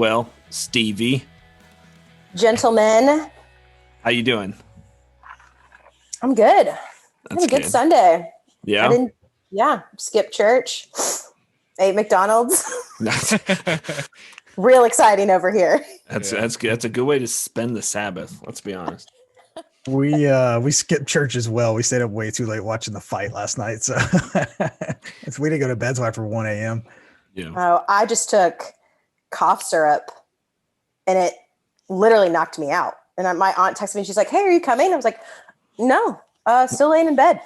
Well, Stevie, Gentlemen, how you doing? I'm good. I That's had a good good. Sunday. Yeah. Skip church, ate McDonald's. That's Real exciting over here. that's good. That's a good way to spend the Sabbath. Let's be honest. We skipped church as well. We stayed up way too late watching the fight last night, so we didn't go to bed till after 1 a.m. Yeah. Oh, I just took cough syrup, and it literally knocked me out. And my aunt texted me. She's like, "Hey, are you coming?" I was like, "No, still laying in bed.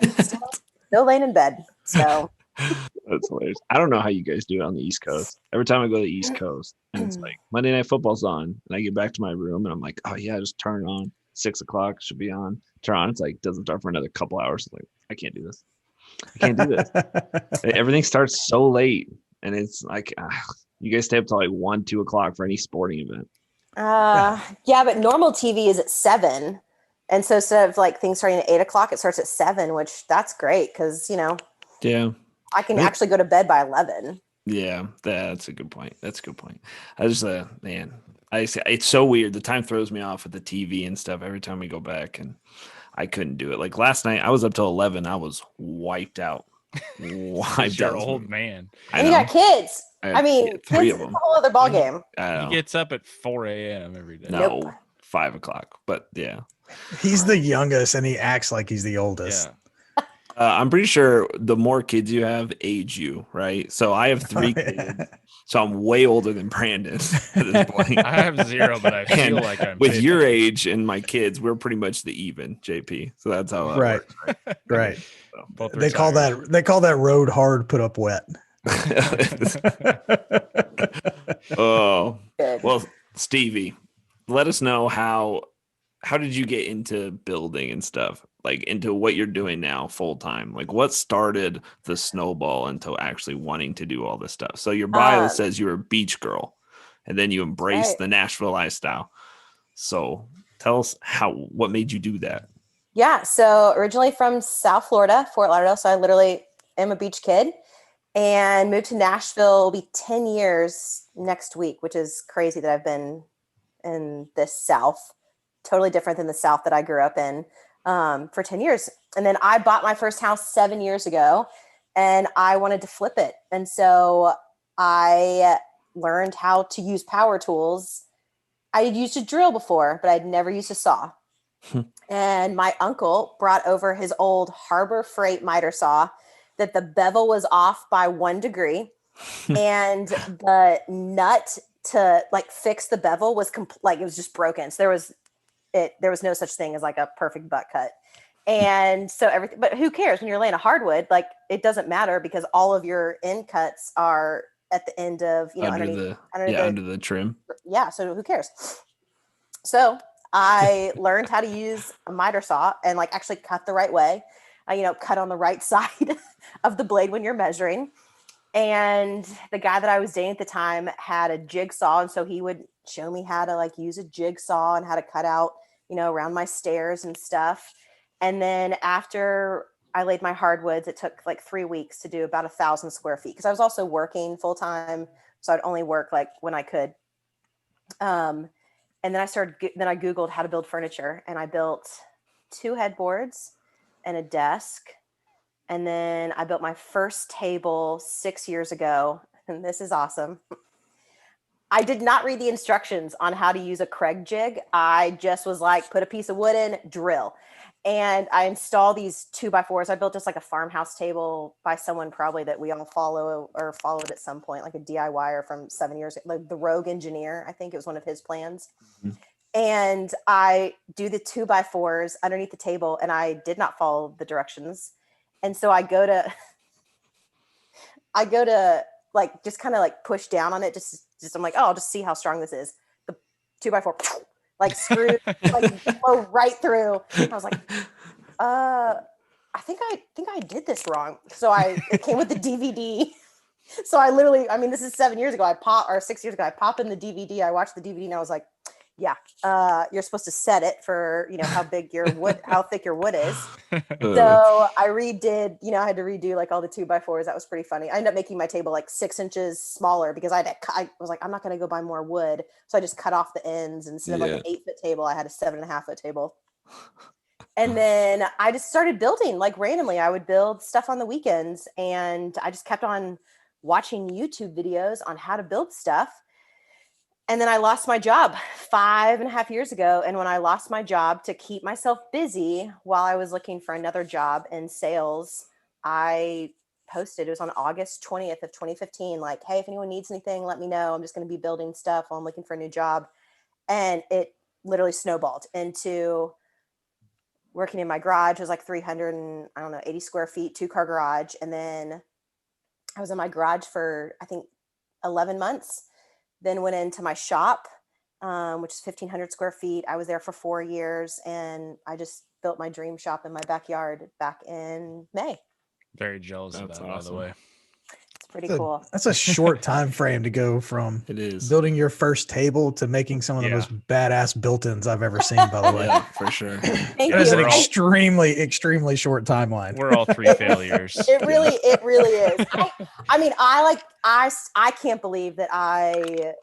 Still laying in bed." So That's hilarious. I don't know how you guys do it on the East Coast. Every time I go to the East Coast and it's like Monday Night Football's on, and I get back to my room and I'm like, oh yeah, just turn it on. 6 o'clock should be on. Turn on. It's like doesn't start for another couple hours. Like I can't do this. I can't do this. Everything starts so late, and it's like you guys stay up till like 1, 2 o'clock for any sporting event. yeah, but normal TV is at 7. And so instead of like things starting at 8 o'clock, it starts at 7, which that's great because, Yeah. I can actually go to bed by 11. Yeah, that's a good point. That's a good point. I just, man, I say it's so weird. The time throws me off with the TV and stuff every time we go back, and I couldn't do it. Like last night, I was up till 11. I was wiped out. Wiped You're out. an old man. And you got kids. I mean, three kids of is them. a whole other ballgame. He gets up at 4 a.m. every day. No, Nope. 5 o'clock. But yeah, He's the youngest, and he acts like he's the oldest. Yeah. I'm pretty sure the more kids you have, age you, right? So I have 3 kids, so I'm way older than Brandon at this point. I have 0, but I feel like I'm with 50. your age and my kids, we're pretty much the even, JP. So that's how that Right. works. Right. So, Both They call that road hard, put up wet. oh, Good. well, Stevie, let us know how did you get into building and stuff, like into what you're doing now full time? Like what started the snowball into actually wanting to do all this stuff? So your bio says you're a beach girl and then you embraced right. the Nashville lifestyle. So tell us what made you do that? Yeah. So originally from South Florida, Fort Lauderdale. So I literally am a beach kid and moved to Nashville. It'll be 10 years next week, which is crazy that I've been in this South. Totally different than the South that I grew up in for 10 years. And then I bought my first house 7 years ago and I wanted to flip it. And so I learned how to use power tools. I had used a drill before, but I'd never used a saw. And my uncle brought over his old Harbor Freight miter saw that the bevel was off by 1 degree and the nut to like fix the bevel was it was just broken. So there was no such thing as like a perfect butt cut. And so everything, but who cares when you're laying a hardwood, like it doesn't matter because all of your end cuts are at the end of, under the trim. Yeah. So who cares? So I learned how to use a miter saw and like actually cut the right way. Cut on the right side of the blade when you're measuring. And the guy that I was dating at the time had a jigsaw. And so he would show me how to like use a jigsaw and how to cut out, around my stairs and stuff. And then after I laid my hardwoods, it took like 3 weeks to do about 1,000 square feet. Cause I was also working full time. So I'd only work like when I could. And then I Googled how to build furniture and I built 2 headboards and a desk. And then I built my first table 6 years ago. And this is awesome. I did not read the instructions on how to use a Craig jig. I just was like, put a piece of wood in, drill. And I installed these 2x4s. I built just like a farmhouse table by someone probably that we all follow or followed at some point, like a DIYer from 7 years ago, like the Rogue Engineer. I think it was one of his plans. Mm-hmm. And I do the 2x4s underneath the table and I did not follow the directions. And so I go to like, just kind of like push down on it. Just I'm like, oh, I'll just see how strong this is. The 2x4 like screwed, like blow right through. I was like, I think I did this wrong. So it came with the DVD. So I literally, this is 7 years ago. 6 years ago, I pop in the DVD. I watched the DVD and I was like, Yeah. You're supposed to set it for, how big your wood, how thick your wood is. Uh, So I redid, I had to redo like all the 2x4s. That was pretty funny. I ended up making my table like 6 inches smaller because I was like, I'm not going to go buy more wood. So I just cut off the ends. Instead of like an 8-foot table, I had a 7.5-foot table. And then I just started building like randomly. I would build stuff on the weekends, and I just kept on watching YouTube videos on how to build stuff. And then I lost my job 5.5 years ago. And when I lost my job, to keep myself busy while I was looking for another job in sales, I posted, it was on August 20th of 2015, like, hey, if anyone needs anything, let me know. I'm just going to be building stuff while I'm looking for a new job. And it literally snowballed into working in my garage. It was like 80 square feet, 2-car garage. And then I was in my garage for, I think, 11 months. Then went into my shop, which is 1,500 square feet. I was there for 4 years, and I just built my dream shop in my backyard back in May. Very jealous of That's that, by the awesome. way. It's pretty cool. That's a short time frame to go from It is. building your first table to making some of the Yeah. most badass built-ins I've ever seen, by the way. Yeah, for sure. Thank That is you. an We're all- extremely short timeline. We're all 3 failures. It really is. I mean, I can't believe that I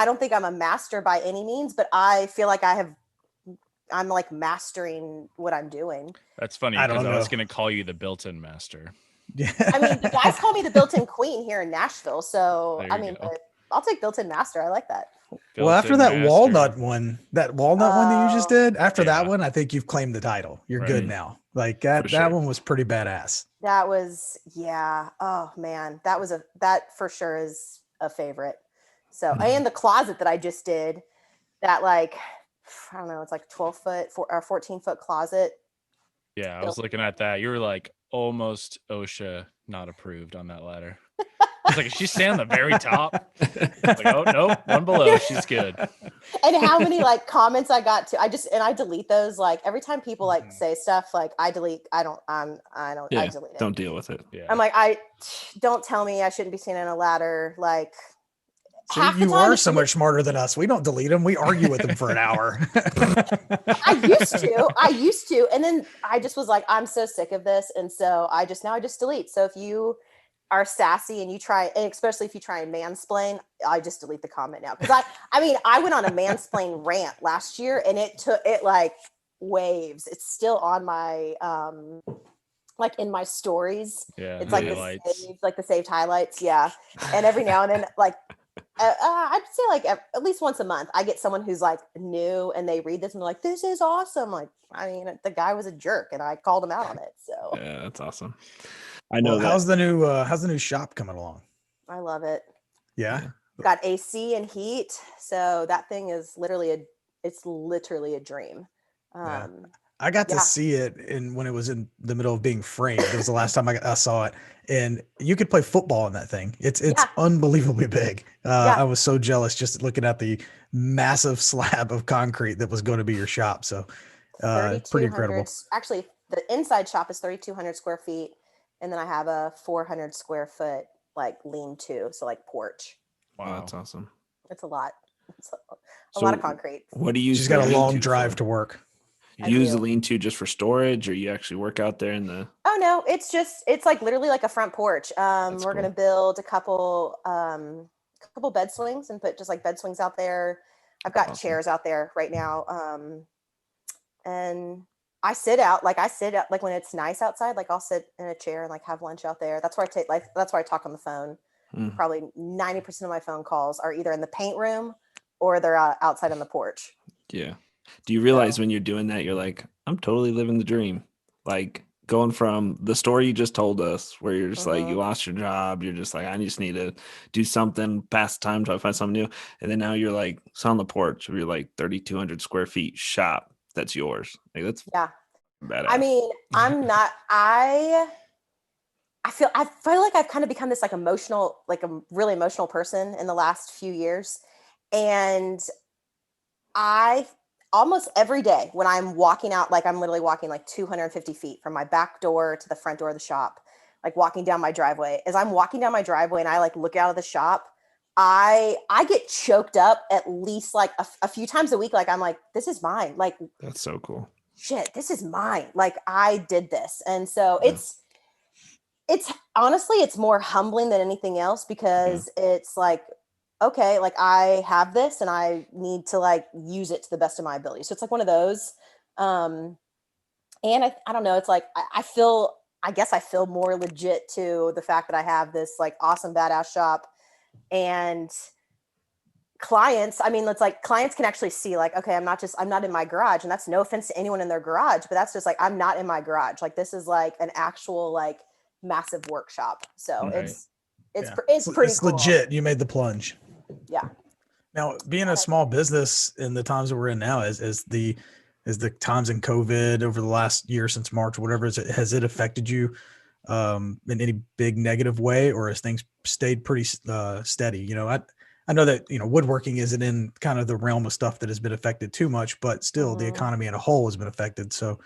don't think I'm a master by any means, but I feel like I'm like mastering what I'm doing. That's funny I don't because I was know. going to call you the built-in master. Yeah. I mean, the guys call me the built-in queen here in Nashville. So, There you go. but I'll take built-in master. I like that. Well, after Built-in that master. walnut one that you just did, after that Yeah. one, I think you've claimed the title. You're good Right. now. Like that For sure. one was pretty badass. That was, yeah. Oh man, that for sure is a favorite. So, and the closet that I just did, that like, I don't know, it's like 12-foot or 14-foot closet. Yeah, I was looking at that. You were like almost OSHA not approved on that ladder. I was like, is she staying on the very top? Like, oh no, one below. She's good. And how many like comments I got to, I delete those. Like every time people like say stuff, like I delete it. Don't deal with it. Yeah. I'm like, don't tell me I shouldn't be standing on a ladder. Like, See, half the you time are it's so much smarter than us. We don't delete them. We argue with them for an hour. I used to. And then I just was like, I'm so sick of this. And so I just delete. So if you are sassy and you try, and especially if you try and mansplain, I just delete the comment now. Cause I went on a mansplain rant last year, and it like waves. It's still on my, like in my stories. Yeah. It's like highlights. the saved highlights. Yeah. And every now and then, like, I'd say like at least once a month, I get someone who's like new and they read this and they're like, this is awesome. Like, I mean, the guy was a jerk and I called him out on it. So Yeah, that's awesome. I know Well, that. how's the new shop coming along? I love it. Yeah. Got AC and heat. So that thing is literally a dream. Yeah. I got to Yeah. see it when it was in the middle of being framed. It was the last time I saw it, and you could play football in that thing. It's unbelievably big. I was so jealous just looking at the massive slab of concrete that was going to be your shop. So pretty incredible. Actually, the inside shop is 3,200 square feet. And then I have a 400 square foot like lean-to, so like porch. Wow, that's awesome. It's a lot. It's a lot of concrete. What do you? She's got a long drive to work. You use the lean-to just for storage, or you actually work out there in the? Oh no, it's like literally like a front porch. We're gonna build a couple bed swings and put just like bed swings out there. I've got chairs out there right now. And I sit out like when it's nice outside, like I'll sit in a chair and like have lunch out there. That's where I talk on the phone. Probably 90% of my phone calls are either in the paint room or they're outside on the porch. Yeah. Do you realize when you're doing that, you're like, I'm totally living the dream. Like going from the story you just told us, where you're just like, you lost your job. You're just like, I just need to do something, pass the time, try to find something new. And then now you're like, it's on the porch of your like 3,200 square feet shop. That's yours. Like that's badass. I mean, I feel like I've kind of become this like a really emotional person in the last few years. And I almost every day when I'm walking out, like I'm literally walking like 250 feet from my back door to the front door of the shop, like walking down my driveway. As I'm walking down my driveway and I like look out of the shop, I get choked up at least like a few times a week. Like I'm like, this is mine. Like That's so cool. shit, this is mine. Like I did this. And so it's honestly, it's more humbling than anything else because it's like, okay, like I have this and I need to like use it to the best of my ability. So it's like one of those. And I don't know, it's like, I guess I feel more legit to the fact that I have this like awesome badass shop and clients. I mean, it's like clients can actually see like, okay, I'm not in my garage, and that's no offense to anyone in their garage, but that's just like, I'm not in my garage. Like this is like an actual like massive workshop. So Right. it's pretty It's cool. legit. You made the plunge. Yeah. Now, being a small business in the times that we're in now, is the times in COVID over the last year since March, or whatever, has it affected you in any big negative way, or has things stayed pretty steady? You know, I know that, you know, woodworking isn't in kind of the realm of stuff that has been affected too much, but still the economy in a whole has been affected. So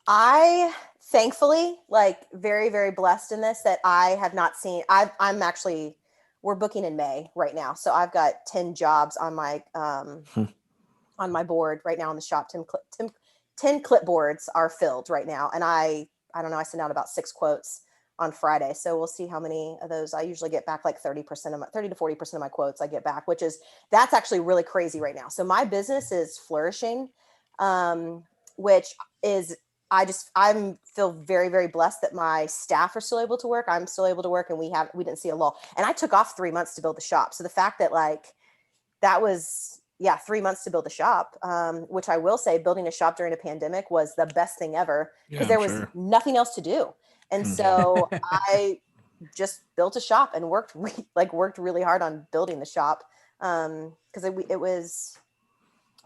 I thankfully like very, very blessed in this that I have not seen. I'm actually, we're booking in May right now. So I've got 10 jobs on my, on my board right now in the shop. 10 clipboards are filled right now. And I don't know, I sent out about 6 quotes on Friday. So we'll see how many of those. I usually get back like 30 to 40% of my quotes I get back, that's actually really crazy right now. So my business is flourishing, which is, I feel very, very blessed that my staff are still able to work. I'm still able to work, and we didn't see a lull. And I took off 3 months to build the shop. So the fact that like, that was, 3 months to build a shop, which I will say building a shop during a pandemic was the best thing ever because there was nothing else to do. And so I just built a shop and worked really hard on building the shop. Because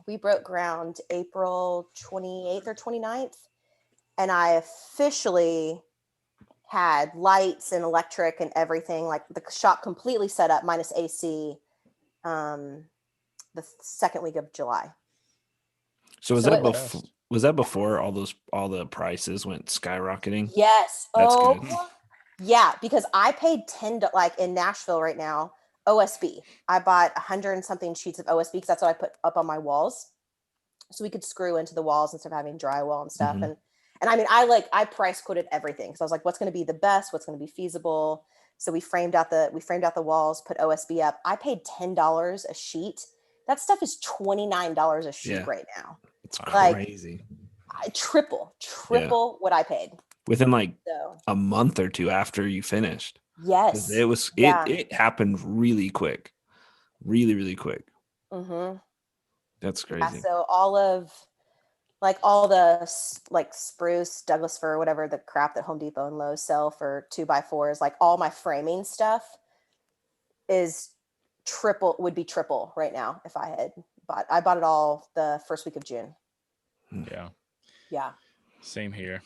we broke ground April 28th or 29th. And I officially had lights and electric and everything, like the shop completely set up minus AC, the second week of July. So was that before all the prices went skyrocketing? Yes. That's good. Yeah, because I paid like in Nashville right now, OSB. I bought 100 and something sheets of OSB because that's what I put up on my walls, so we could screw into the walls instead of having drywall and stuff. And I mean, I price quoted everything because I was like, what's going to be the best? What's going to be feasible? So we framed out the walls, put OSB up. I paid $10 a sheet. That stuff is $29 a sheet right now. It's crazy. Like, triple what I paid within like a month or two after you finished. Yes, it happened really quick, really, really quick. That's crazy. Yeah, so all the like spruce, Douglas fir, whatever the crap that Home Depot and Lowe's sell for 2x4s, like all my framing stuff would be triple right now if I bought it all the first week of June. Yeah. Same here.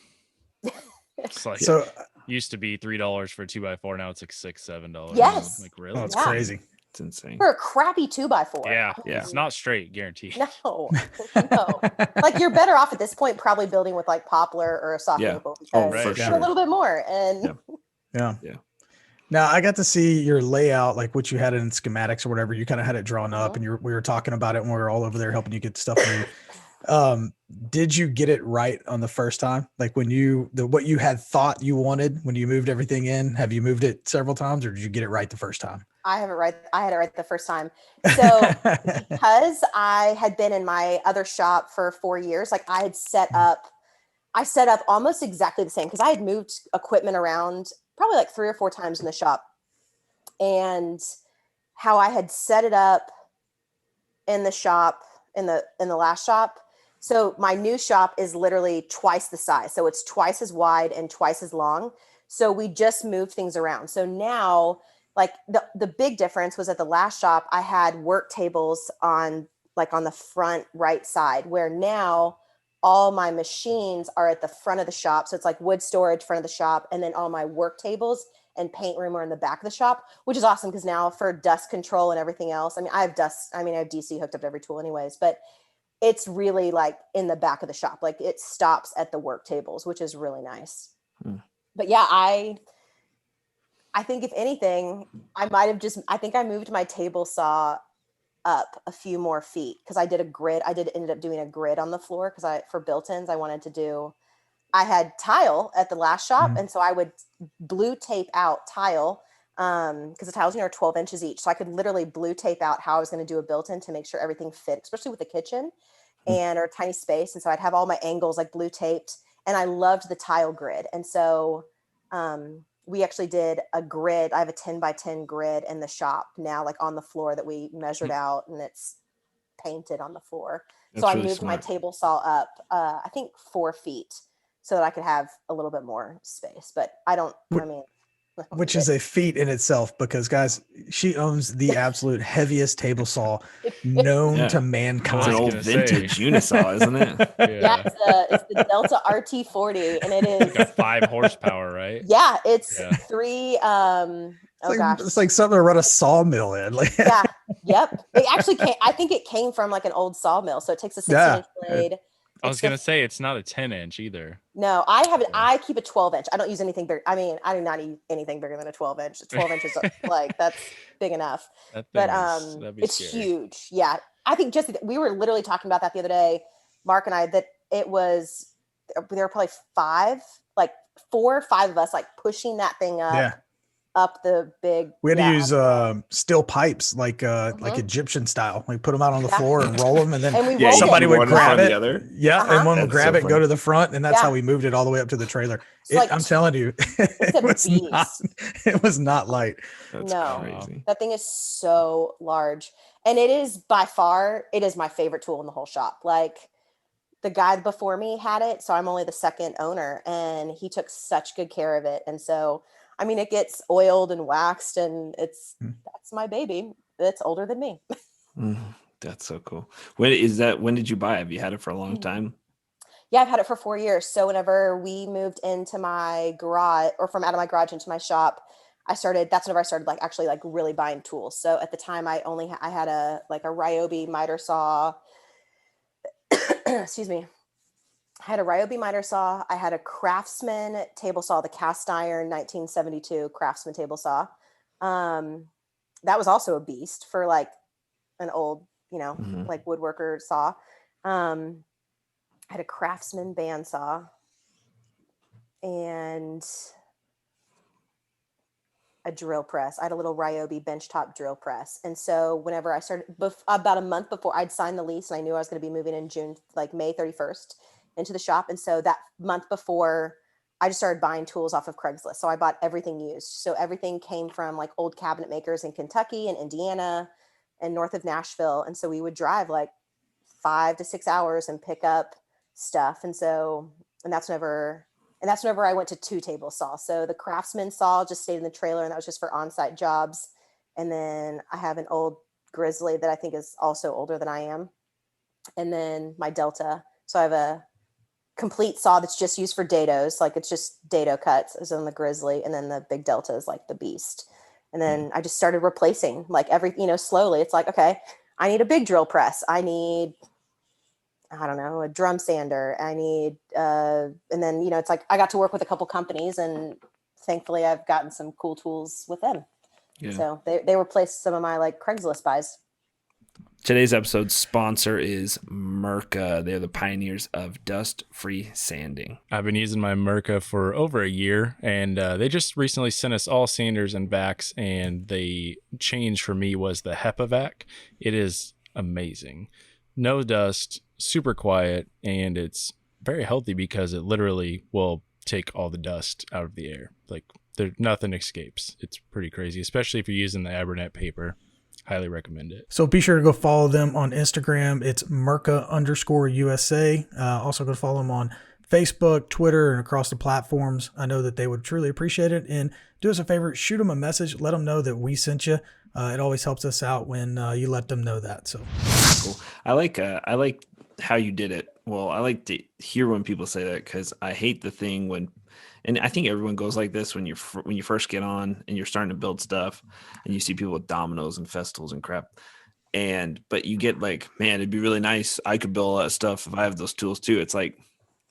It's like, so used to be $3 for a 2x4. Now it's like $6-7. Yes. Like, really? Oh, it's crazy. It's insane. For a crappy 2x4. Yeah. It's not straight, guaranteed. No. Like, you're better off at this point probably building with like poplar or a soft maple because for sure. a little bit more. And yeah. Now I got to see your layout, like what you had in schematics or whatever. You kind of had it drawn up, and we were talking about it when we were all over there helping you get stuff moved. Did you get it right on the first time? Like when what you had thought you wanted when you moved everything in, have you moved it several times, or did you get it right the first time? I had it right the first time. So because I had been in my other shop for 4 years, like I set up almost exactly the same because I had moved equipment around probably like 3 or 4 times in the shop, and how I had set it up in the shop, in the last shop. So my new shop is literally twice the size. So it's twice as wide and twice as long. So we just moved things around. So now, like the big difference was at the last shop, I had work tables on the front right side, where now all my machines are at the front of the shop. So it's like wood storage, front of the shop. And then all my work tables and paint room are in the back of the shop, which is awesome. Cause now for dust control and everything else, I have DC hooked up to every tool anyways, but it's really like in the back of the shop. Like it stops at the work tables, which is really nice. But yeah, I think if anything, I think I moved my table saw up a few more feet because I did a grid. Ended up doing a grid on the floor because for built-ins, I had tile at the last shop. And so I would blue tape out tile because the tiles, are 12 inches each. So I could literally blue tape out how I was going to do a built-in to make sure everything fit, especially with the kitchen or a tiny space. And so I'd have all my angles like blue taped, and I loved the tile grid. And so we actually did a grid. I have a 10 by 10 grid in the shop now, like on the floor that we measured out, and it's painted on the floor. That's so I really moved my smart. table saw up, I think 4 feet so that I could have a little bit more space, but which is a feat in itself because guys, she owns the absolute heaviest table saw known to mankind. It's an old vintage unisaw, isn't it? Yeah, it's the Delta RT40, and it is like a 5 horsepower, right? Yeah, it's 3. It's like something to run a sawmill in. Yeah, yep. It actually came. I think it came from like an old sawmill, so it takes a 16-inch blade. I was gonna say it's not a 10-inch either. No, I keep a 12-inch. I don't use anything bigger. I mean, I do not eat anything bigger than a 12-inch. 12 inches, like that's big enough. But it's scary. Huge. Yeah, I think we were literally talking about that the other day, Mark and I. That there were probably 4 or 5 of us like pushing that thing up the big. We had to use steel pipes like Egyptian style. We put them out on the floor and roll them, and then somebody would grab it. And one would grab it and go to the front, and that's how we moved it all the way up to the trailer. I'm telling you, it was not light. That's crazy. That thing is so large, and it is by far my favorite tool in the whole shop. Like the guy before me had it, so I'm only the second owner, and he took such good care of it, and so. I mean, it gets oiled and waxed, and that's my baby. It's older than me. That's so cool. When did you buy it? Have you had it for a long time? Yeah, I've had it for 4 years. So whenever we moved into my garage, or from out of my garage into my shop, that's whenever I started actually really buying tools. So at the time I had a Ryobi miter saw. Excuse me. I had a Ryobi miter saw. I had a Craftsman table saw, the cast iron 1972 Craftsman table saw. That was also a beast for an old, woodworker saw. I had a Craftsman bandsaw and a drill press. I had a little Ryobi benchtop drill press. And so whenever I started, about a month before I'd signed the lease, and I knew I was going to be moving in June, May 31st. Into the shop. And so that month before, I just started buying tools off of Craigslist. So I bought everything used. So everything came from old cabinet makers in Kentucky and Indiana and north of Nashville. And so we would drive 5 to 6 hours and pick up stuff. And that's whenever I went to 2 table saws. So the Craftsman saw just stayed in the trailer, and that was just for on-site jobs. And then I have an old Grizzly that I think is also older than I am. And then my Delta. So I have a complete saw that's just used for dados, it's just dado cuts is on the Grizzly, and then the big Delta is the beast. And then I just started replacing slowly. It's okay, I need a big drill press, I need a drum sander, I need and then it's I got to work with a couple companies, and thankfully I've gotten some cool tools with them. So they replaced some of my Craigslist buys. Today's episode sponsor is Mirka. They're the pioneers of dust-free sanding. I've been using my Mirka for over a year, and they just recently sent us all sanders and vacs, and the change for me was the HEPA vac. It is amazing. No dust, super quiet, and it's very healthy because it literally will take all the dust out of the air. Nothing escapes. It's pretty crazy, especially if you're using the Abernet paper. Highly recommend it. So be sure to go follow them on Instagram. It's Mirka_USA. Also go follow them on Facebook, Twitter, and across the platforms. I know that they would truly appreciate it. And do us a favor, shoot them a message. Let them know that we sent you. It always helps us out when you let them know that. So cool. I like how you did it. Well, I like to hear when people say that, because I hate the thing when, and I think everyone goes like this when you first get on and you're starting to build stuff, and you see people with dominoes and festivals and crap. But you get man, it'd be really nice. I could build a lot of stuff if I have those tools too. It's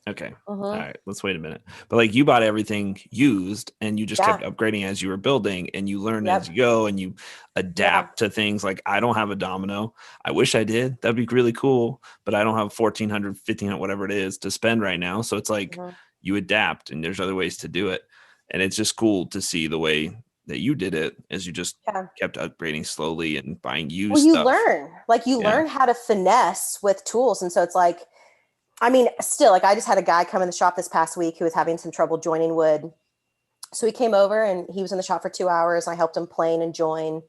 Okay. Mm-hmm. All right. Let's wait a minute. But like you bought everything used and you just kept upgrading as you were building and you learn as you go and you adapt to things. Like I don't have a domino. I wish I did. That'd be really cool. But I don't have 1,400, 1,500, whatever it is to spend right now. So it's like you adapt and there's other ways to do it. And it's just cool to see the way that you did it as you just kept upgrading slowly and buying used stuff. You learn how to finesse with tools. And so it's like, I mean, still, like I just had a guy come in the shop this past week who was having some trouble joining wood. So he came over and he was in the shop for 2 hours and I helped him plane and join.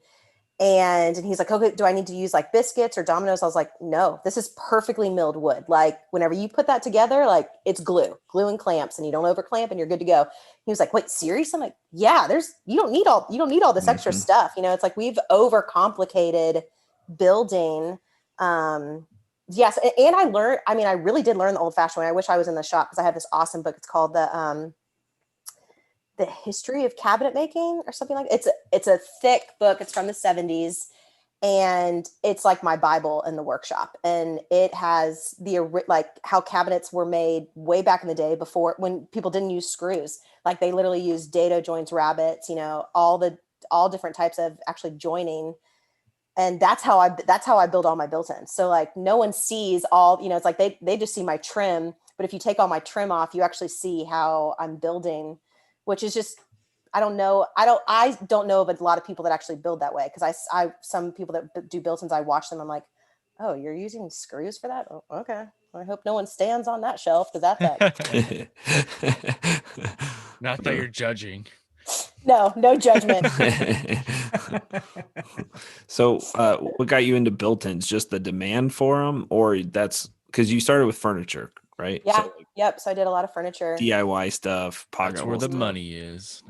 And he's like, okay, do I need to use like biscuits or dominoes? I was like, no, this is perfectly milled wood. Like whenever you put that together, like it's glue and clamps and you don't over clamp and you're good to go. He was like, wait, serious? I'm like, yeah, you don't need all this extra stuff. You know, it's like we've overcomplicated building. Yes. And I really did learn the old fashioned way. I wish I was in the shop because I have this awesome book. It's called the History of Cabinet Making or something like that. It's a thick book. It's from the 70s and it's like my Bible in the workshop. And it has how cabinets were made way back in the day before when people didn't use screws. Like they literally used dado joints, rabbets, you know, all different types of actually joining. And that's how I build all my built-ins. So like no one sees all, you know, it's like they just see my trim, but if you take all my trim off, you actually see how I'm building, which is just, I don't know of a lot of people that actually build that way. Cause some people that do built-ins, I watch them. I'm like, oh, you're using screws for that? Oh, okay. I hope no one stands on that shelf. Cause that's that. Not that you're judging. No judgment. So what got you into built-ins? Just the demand for them, or that's because you started with furniture, right? Yeah. So I did a lot of furniture. DIY stuff. That's where the money is.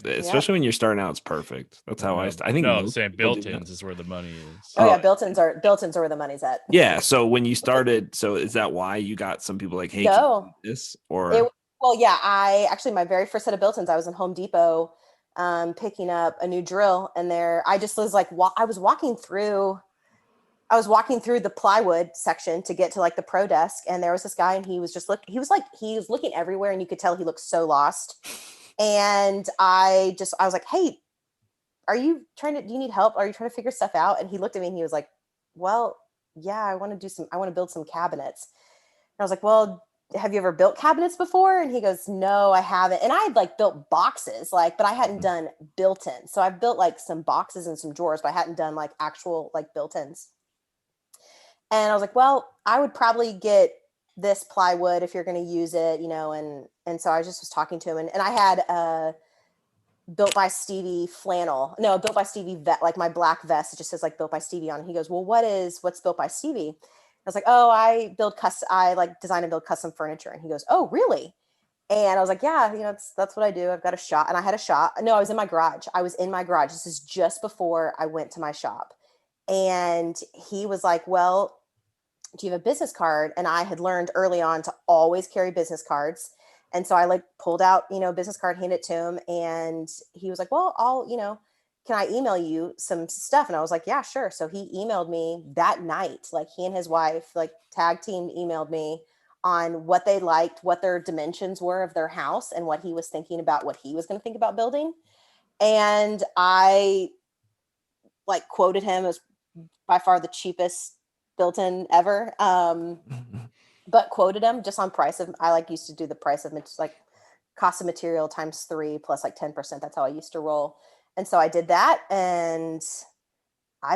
No, especially when you're starting out, it's perfect. That's how I think. No, I'm saying built-ins is where the money is. Oh yeah, built-ins are where the money's at. Yeah. So when you started, so is that why you got some people like, hey, no, can you do this or? My very first set of built-ins, I was in Home Depot picking up a new drill, and I just was like, I was walking through the plywood section to get to like the pro desk, and there was this guy, and he was looking everywhere, and you could tell he looked so lost. And I was like, hey, do you need help? Are you trying to figure stuff out? And he looked at me and he was like, well, yeah, I want to build some cabinets. And I was like, well, have you ever built cabinets before? And he goes, no, I haven't. And I had like built boxes, but I hadn't done built-ins. So I've built like some boxes and some drawers, but I hadn't done like actual like built-ins. And I was like, well, I would probably get this plywood if you're going to use it, you know, and so I just was talking to him, and I had a Built by Stevie Built by Stevie like my black vest, it just says like Built by Stevie on it. He goes, well, what's Built by Stevie? I was like, oh, I design and build custom furniture. And he goes, oh, really? And I was like, yeah, you know, that's what I do. I've got a shop. And I had a shop. No, I was in my garage. This is just before I went to my shop. And he was like, well, do you have a business card? And I had learned early on to always carry business cards. And so I like pulled out, you know, business card, handed it to him. And he was like, well, can I email you some stuff? And I was like, yeah, sure. So he emailed me that night, like he and his wife, like tag team emailed me on what they liked, what their dimensions were of their house, and what he was thinking about, what he was going to think about building. And I like quoted him as by far the cheapest built-in ever. But quoted him just on I used to do the price of like cost of material times 3 plus like 10%. That's how I used to roll. And so I did that, and I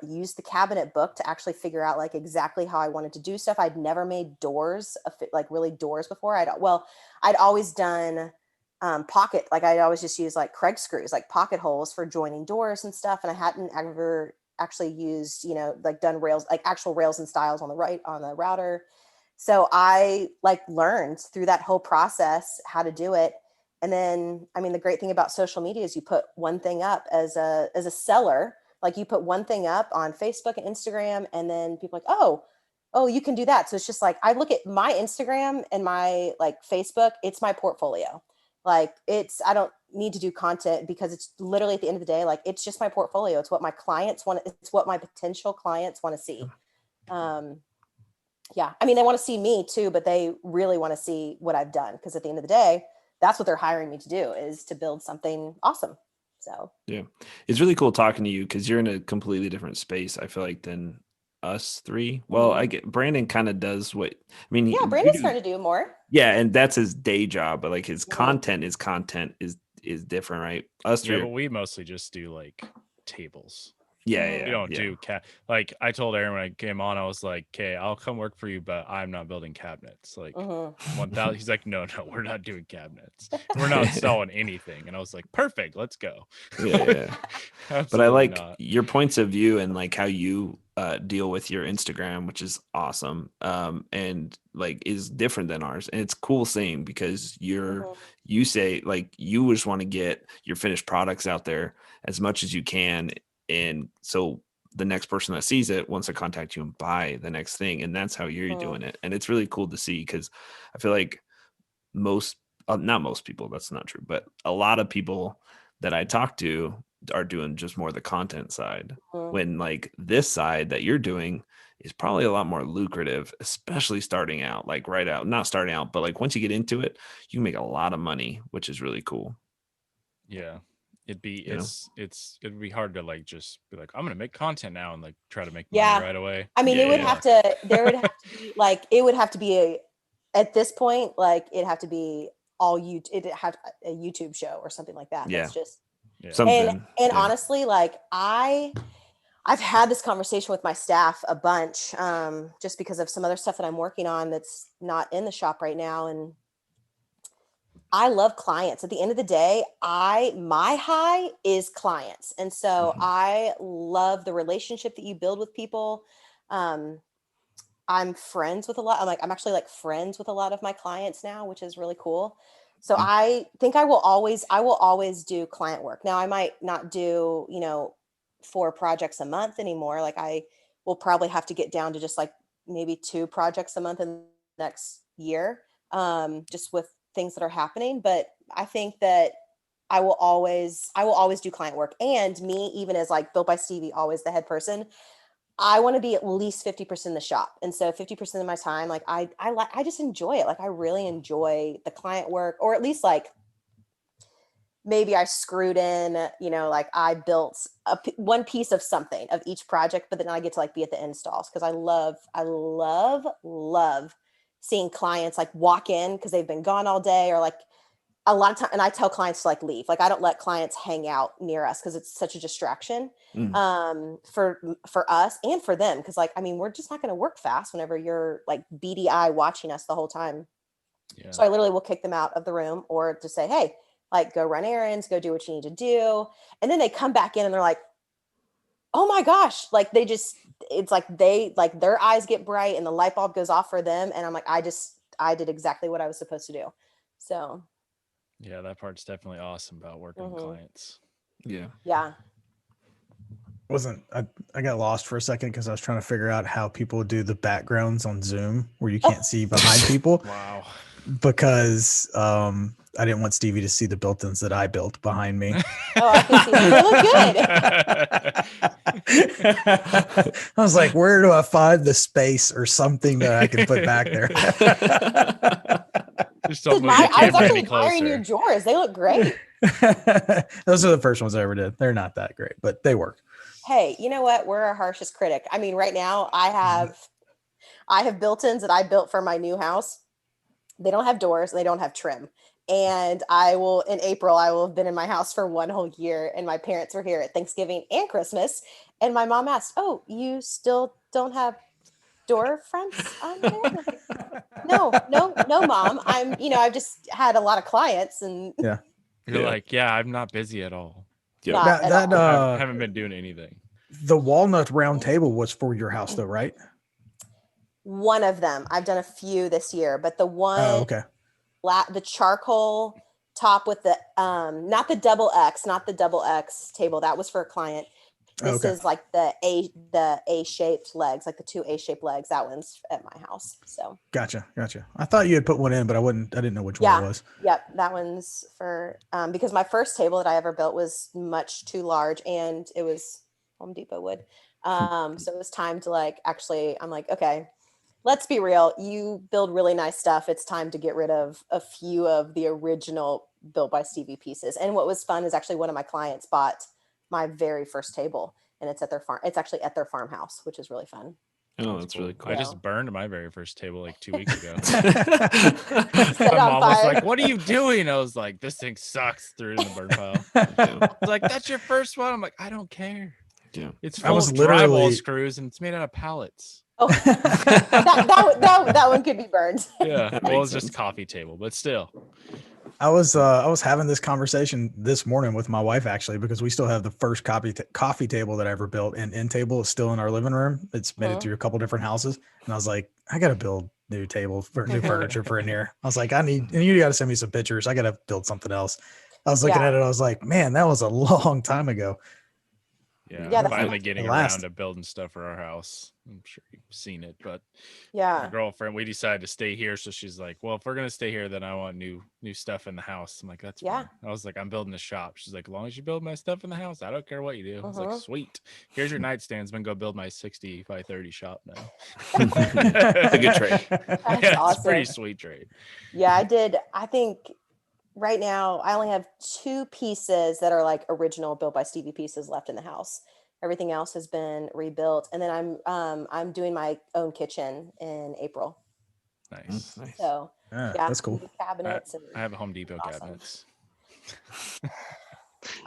used the cabinet book to actually figure out like exactly how I wanted to do stuff. I'd never made doors, like really doors before. I'd always done pocket, like I'd always just use like Craig screws, like pocket holes for joining doors and stuff. And I hadn't ever actually used, you know, like done rails, like actual rails and stiles on the router. So I like learned through that whole process how to do it. And then, I mean, the great thing about social media is you put one thing up as a seller, like you put one thing up on Facebook and Instagram, and then people are like, oh, you can do that. So it's just like, I look at my Instagram and my like Facebook, it's my portfolio. Like I don't need to do content because it's literally at the end of the day, like it's just my portfolio. It's what my clients want. It's what my potential clients want to see. Yeah. I mean, they want to see me too, but they really want to see what I've done. Because at the end of the day, that's what they're hiring me to do, is to build something awesome. So Yeah. It's really cool talking to you because you're in a completely different space, I feel like, than us three. Well, I get Brandon kind of does what, I mean, yeah, you Brandon's do, trying to do more. yeah, and that's his day job, but like his Mhm. content is different, right? Us three Yeah, are, but we mostly just do like tables. yeah, Mhm. We yeah, don't yeah. do like I told Aaron when I came on, I was like, okay, I'll come work for you, but I'm not building cabinets. Like Mhm. 1,000. He's like, no, we're not doing cabinets. We're not installing anything. And I was like, perfect, let's go. Yeah, yeah. But I Absolutely like not. your points of view and like how you deal with your Instagram, which is awesome. And like is different than ours. And it's cool seeing because Mhm. you say like you just want to get your finished products out there as much as you can. And so the next person that sees it wants to contact you and buy the next thing. And that's how you're Mhm. doing it. And it's really cool to see because I feel like most not most people, that's not true, but a lot of people that I talk to are doing just more the content side, Mhm. when like this side that you're doing is probably a lot more lucrative, especially starting out, like right out, not starting out, but like once you get into it, you can make a lot of money, which is really cool. Yeah. It'd be You know? it'd be hard to like just be like, I'm gonna make content now and like try to make money Yeah. right away. I mean, Yeah, it would yeah. have to, there would have to be like, it would have to be at this point, like it'd have to be it'd have a YouTube show or something like that. Yeah. That's just, Yeah. and, Something. and Yeah. honestly, like I've had this conversation with my staff a bunch, just because of some other stuff that I'm working on that's not in the shop right now. And I love clients. At the end of the day, my high is clients. And so Mhm. I love the relationship that you build with people. Um, I'm friends with a lot. I'm actually like friends with a lot of my clients now, which is really cool. So Mm. I think I will always do client work. Now I might not do, 4 projects a month anymore. Like I will probably have to get down to just like maybe 2 projects a month in the next year, just with things that are happening. But I think that I will always do client work. And me, even as like Built by Stevie, always the head person, I want to be at least 50% in the shop. And so 50% of my time, like I just enjoy it. Like I really enjoy the client work, or at least like maybe I screwed in, like I built one piece of something of each project, but then I get to like be at the installs. Cause I love seeing clients like walk in cause they've been gone all day, or like a lot of time. And I tell clients to like leave. Like I don't let clients hang out near us because it's such a distraction, Mm. for us and for them. Cause like, I mean, we're just not going to work fast whenever you're like beady eye watching us the whole time. Yeah. So I literally will kick them out of the room, or just say, hey, like go run errands, go do what you need to do. And then they come back in and they're like, oh my gosh, like it's like like their eyes get bright and the light bulb goes off for them. And I'm like, I did exactly what I was supposed to do. So, Yeah, that part's definitely awesome about working with mhm. clients. Yeah. Yeah. Wasn't I got lost for a second because I was trying to figure out how people do the backgrounds on Zoom where you can't see behind people, Wow. because I didn't want Stevie to see the built-ins that I built behind me. Oh, I can see them. They look good. I was like, where do I find the space or something that I can put back there? Just don't move I the was camera actually any admiring your closer. drawers. They look great. Those are the first ones I ever did. They're not that great, but they work. Hey, you know what? We're our harshest critic. I mean, right now I have built-ins that I built for my new house. They don't have doors and they don't have trim. And in April, I will have been in my house for 1 whole year. And my parents were here at Thanksgiving and Christmas. And my mom asked, oh, you still don't have door fronts on there? I'm like, no, no, no, mom. I've just had a lot of clients and Yeah. You're Yeah. like, yeah, I'm not busy at all. Yep. not at That all. Haven't been doing anything. the walnut round table was for your house though, right? One of them. I've done a few this year, but the Oh, one, okay. the charcoal top with the not the double X table, that was for a client. This Okay. is like the A-shaped legs, like the 2 A-shaped legs. That one's at my house. So Gotcha. I thought you had put one in, but I didn't know which one it yeah, was. yep, that one's for because my first table that I ever built was much too large, and it was Home Depot wood. So it was time to like, actually, I'm like, okay, let's be real. You build really nice stuff. It's time to get rid of a few of the original Built by Stevie pieces. And what was fun is actually one of my clients bought my very first table, and it's at their farm. It's actually at their farmhouse, which is really fun. Oh, that's really cool. I just burned my very first table like 2 weeks ago. Set My it on mom was fire. like, "What are you doing?" I was like, "This thing sucks." Threw it in the burn pile. It's like, "That's your first one." I'm like, "I don't care." Yeah. It's I full was of literally- drywall screws and it's made out of pallets. Oh, that one could be burned. Yeah, That well, makes it's just sense. coffee table, but still. I was having this conversation this morning with my wife actually, because we still have the first coffee table that I ever built, and end table is still in our living room. It's made it through a couple different houses, and I was like, I got to build new tables for new furniture for in here. I was like, and you got to send me some pictures. I got to build something else. I was looking at it. I was like, man, that was a long time ago. Yeah, I'm the finally getting the last- around to building stuff for our house. I'm sure you've seen it, but my Yeah. girlfriend, we decided to stay here, so she's like, "Well, if we're gonna stay here, then I want new stuff in the house." I'm like, "That's fine." I was like, "I'm building a shop." She's like, "As long as you build my stuff in the house, I don't care what you do." I was like, "Sweet, here's your nightstands. I'm gonna go build my 60 by 30 shop now." It's a good trade. That's Yeah, awesome. it's a pretty sweet trade. Yeah, I think right now I only have 2 pieces that are like original Built by Stevie pieces left in the house. Everything else has been rebuilt, and then I'm doing my own kitchen in April. Nice. Nice. So Yeah, yeah, that's cool. new cabinets. And I have a Home Depot awesome. cabinets.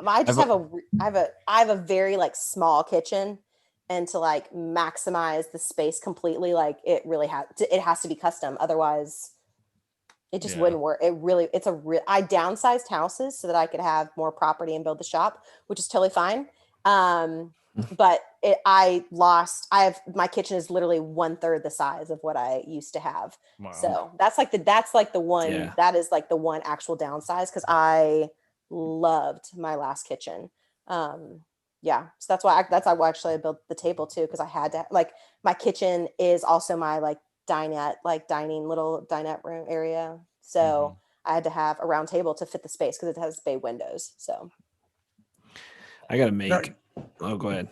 I just I have a very like small kitchen, and to like maximize the space completely, like it has to be custom. Otherwise, it just wouldn't work. I downsized houses so that I could have more property and build the shop, which is totally fine. But my kitchen is literally 1/3 the size of what I used to have. Wow. So that is like the one actual downsize, because I loved my last kitchen. So that's why I built the table too, because I had to, like, my kitchen is also my like little dinette room area. So I had to have a round table to fit the space because it has bay windows. So I gotta make. Oh, go ahead.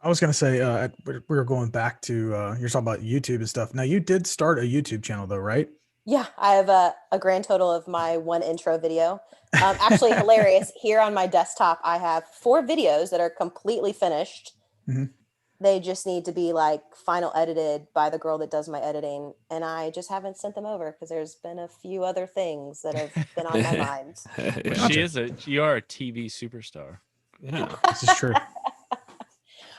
I was gonna say we were going back to you're talking about YouTube and stuff. Now you did start a YouTube channel though, right? yeah, I have a grand total of my one intro video. Actually, hilarious. Here on my desktop, I have 4 videos that are completely finished. They just need to be like final edited by the girl that does my editing, and I just haven't sent them over because there's been a few other things that have been on my mind. You are a TV superstar. Yeah, this is true.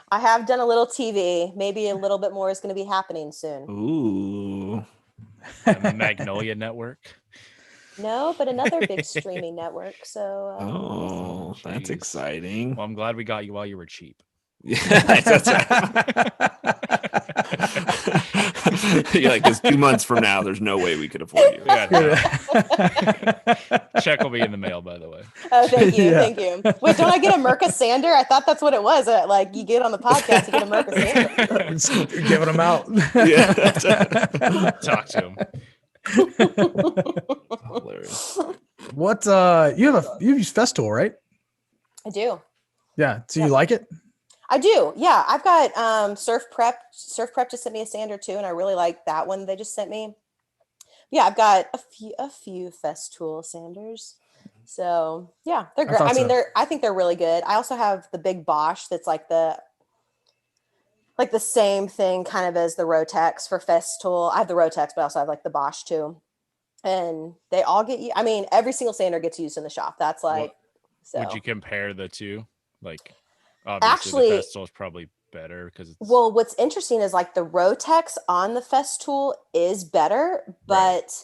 I have done a little TV. Maybe a little bit more is going to be happening soon. Ooh. The Magnolia Network. No, but another big streaming network. So. Oh, that's exciting. Well, I'm glad we got you while you were cheap. Yeah, that's right. You're like, because 2 months from now, there's no way we could afford you. Yeah, check will be in the mail, by the way. Oh, thank you, thank you. Wait, don't I get a Merca sander? I thought that's what it was. Like, you get on the podcast, you get a Merca sander. Giving them out. Yeah. Talk to him. Hilarious. What you use Festool, right? I do. Yeah. So you like it? I do. Yeah. I've got Surf Prep. Surf Prep just sent me a sander too, and I really like that one they just sent me. Yeah, I've got a few Festool sanders. So yeah, they're great. I mean, I think they're really good. I also have the big Bosch that's like the same thing kind of as the Rotex for Festool. I have the Rotex, but I also have like the Bosch too. And they all get you. I mean, every single sander gets used in the shop. That's like, so. Would you compare the two? Like, obviously the Festool is probably better because it's. Well, what's interesting is like the Rotex on the Festool is better, but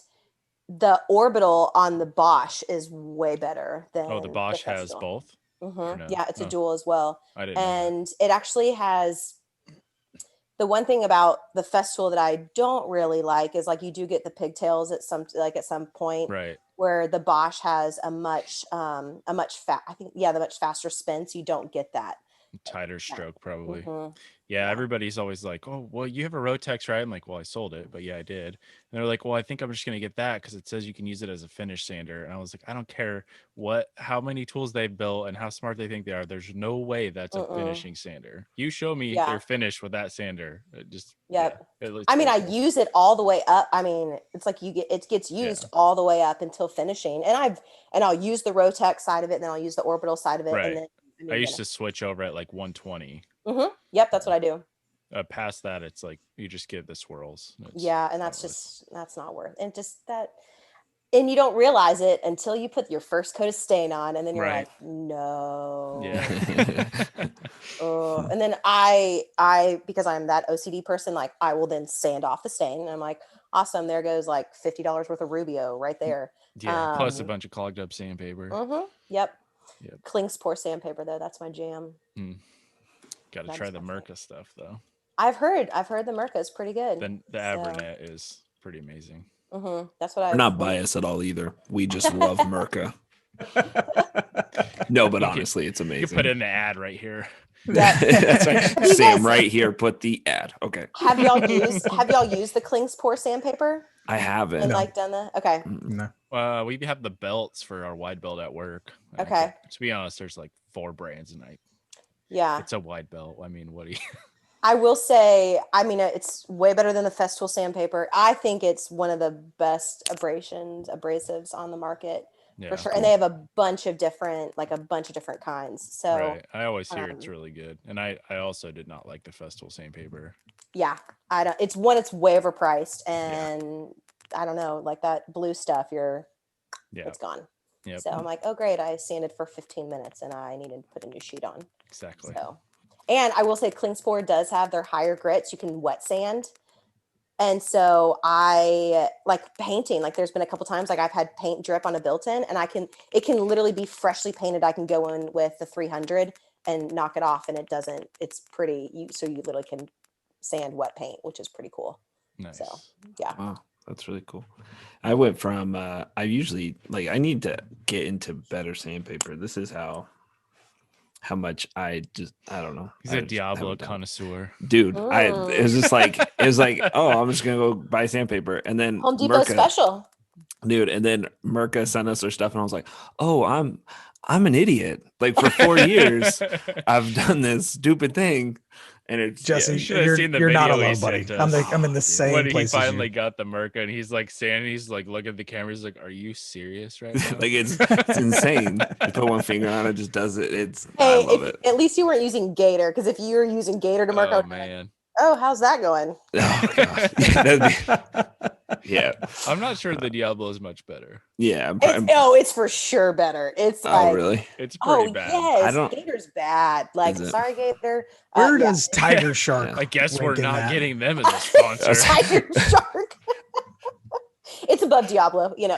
the orbital on the Bosch is way better than. Oh, the Bosch has both? No? Yeah, it's a dual as well. I didn't know that. It actually has. The one thing about the Festool that I don't really like is like you do get the pigtails at some point, right? Where the Bosch has the much faster spin, so you don't get that. Tighter stroke, probably. Mhm. Yeah, everybody's always like, "Oh, well, you have a Rotex, right?" I'm like, "Well, I sold it, but yeah, I did." And they're like, "Well, I think I'm just gonna get that because it says you can use it as a finish sander." And I was like, "I don't care how many tools they've built and how smart they think they are. There's no way that's a finishing sander. You show me Yeah. your finish with that sander. Yep. It looks I mean, I horrible. use it all the way up. I mean, it's like it gets used all the way up until finishing. And I'll use the Rotex side of it, and then I'll use the orbital side of it, and Right. then I used to switch over at like 120. Yep, that's what I do. Past that, it's like you just get the swirls. Yeah, and that's not worth. And just that, and you don't realize it until you put your first coat of stain on, and then you're like, no. Yeah. Oh, and then I because I'm that OCD person, like I will then sand off the stain, and I'm like, awesome, there goes like $50 worth of Rubio right there. Yeah, plus a bunch of clogged up sandpaper. Yep. Kling's pour sandpaper though, that's my jam. Got to try the Mirka stuff though. I've heard the Mirka is pretty good. Then the Avernet is pretty amazing. That's what We're not biased at all either. We just love Mirka. No, but honestly, it's amazing. You can put in the ad right here. Yeah. That's right. Sam, right here, put the ad. Okay. Have y'all used the Kling's pour sandpaper? I haven't. And like done the okay. No. We have the belts for our wide belt at work. Okay. To be honest, there's like 4 brands, and it's a wide belt. I mean, what do you? I will say, I mean, it's way better than the Festool sandpaper. I think it's one of the best abrasives on the market for sure. Cool. And they have a bunch of different kinds. So right. I always hear it's really good. And I also did not like the Festool sandpaper. Yeah, it's way overpriced, and I don't know, like that blue stuff, it's gone. Yep. So I'm like, oh great, I sanded for 15 minutes and I needed to put a new sheet on. Exactly. So, and I will say Klingspor does have their higher grits. You can wet sand. And so I like painting, like there's been a couple times like I've had paint drip on a built-in, and it can literally be freshly painted. I can go in with the 300 and knock it off, and it's pretty, so you literally can sand wet paint, which is pretty cool. Nice. So yeah. Wow, that's really cool. I went from I usually I need to get into better sandpaper. This is how much I don't know. He's a Diablo connoisseur, dude. It was like oh, I'm just gonna go buy sandpaper, and then Home Depot special, dude. And then Mirka sent us their stuff, and I was like, oh, I'm an idiot. Like for 4 years, I've done this stupid thing. And it's Jesse, you're not alone, buddy. I'm in the same when place. When he finally got the Mirka, and he's like standing, he's like looking at the camera, he's like, "Are you serious right now?" Like it's insane. You put one finger on it, just does it. I love it. At least you weren't using Gator, because if you were using Gator to Mirka, man. Oh, how's that going? Oh god. Yeah. I'm not sure the Diablo is much better. Yeah. It's for sure better. It's really? It's pretty bad. Yes, Gator's bad. Like, sorry, Gator. Where does Tiger Shark? I guess we're not getting them as a sponsor. Tiger Shark. It's above Diablo, Yeah.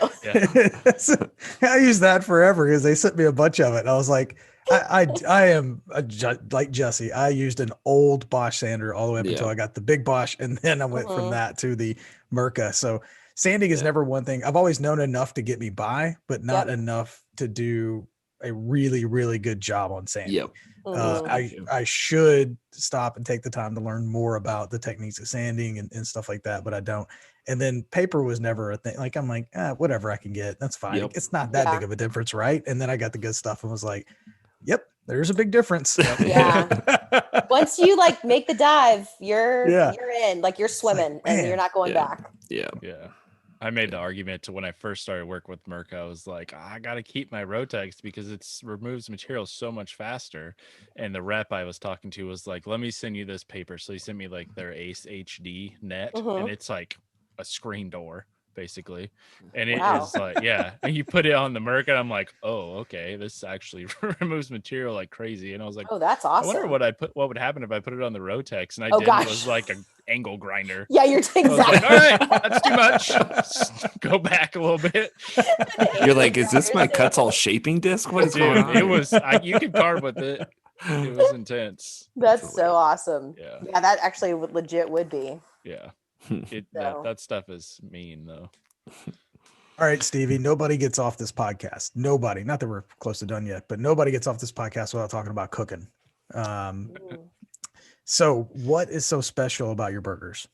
I use that forever because they sent me a bunch of it. And I was like, I am like Jesse. I used an old Bosch sander all the way up until I got the big Bosch, and then I went from that to the Mirka. So sanding is never one thing. I've always known enough to get me by, but not enough to do a really, really good job on sanding. Yep. I should stop and take the time to learn more about the techniques of sanding and stuff like that, but I don't. And then paper was never a thing. Like, I'm like, whatever I can get, that's fine. Yep. It's not that big of a difference, right? And then I got the good stuff and was like, yep, there's a big difference. Yeah. Once you make the dive, you're in, like you're swimming, and you're not going back. Yeah. Yeah. I made the argument to when I first started work with Mirka. I was like, I got to keep my Rotex because it removes material so much faster. And the rep I was talking to was like, let me send you this paper. So he sent me like their Ace HD net, and it's like a screen door basically, and it is like and you put it on the Mirka, and I'm like, oh, okay, this actually removes material like crazy. And I was like, oh, that's awesome. I wonder what would happen if I put it on the Rotex, and it was like an angle grinder. Yeah, you're exactly like, all right, that's too much. Go back a little bit. You're like, is this my cuts all shaping disc? What is going on? It was you could carve with it. It was intense. That's so awesome. Yeah, that actually would be. Yeah. That stuff is mean though. All right, Stevie, nobody gets off this podcast. Nobody, not that we're close to done yet, but nobody gets off this podcast without talking about cooking. So what is so special about your burgers?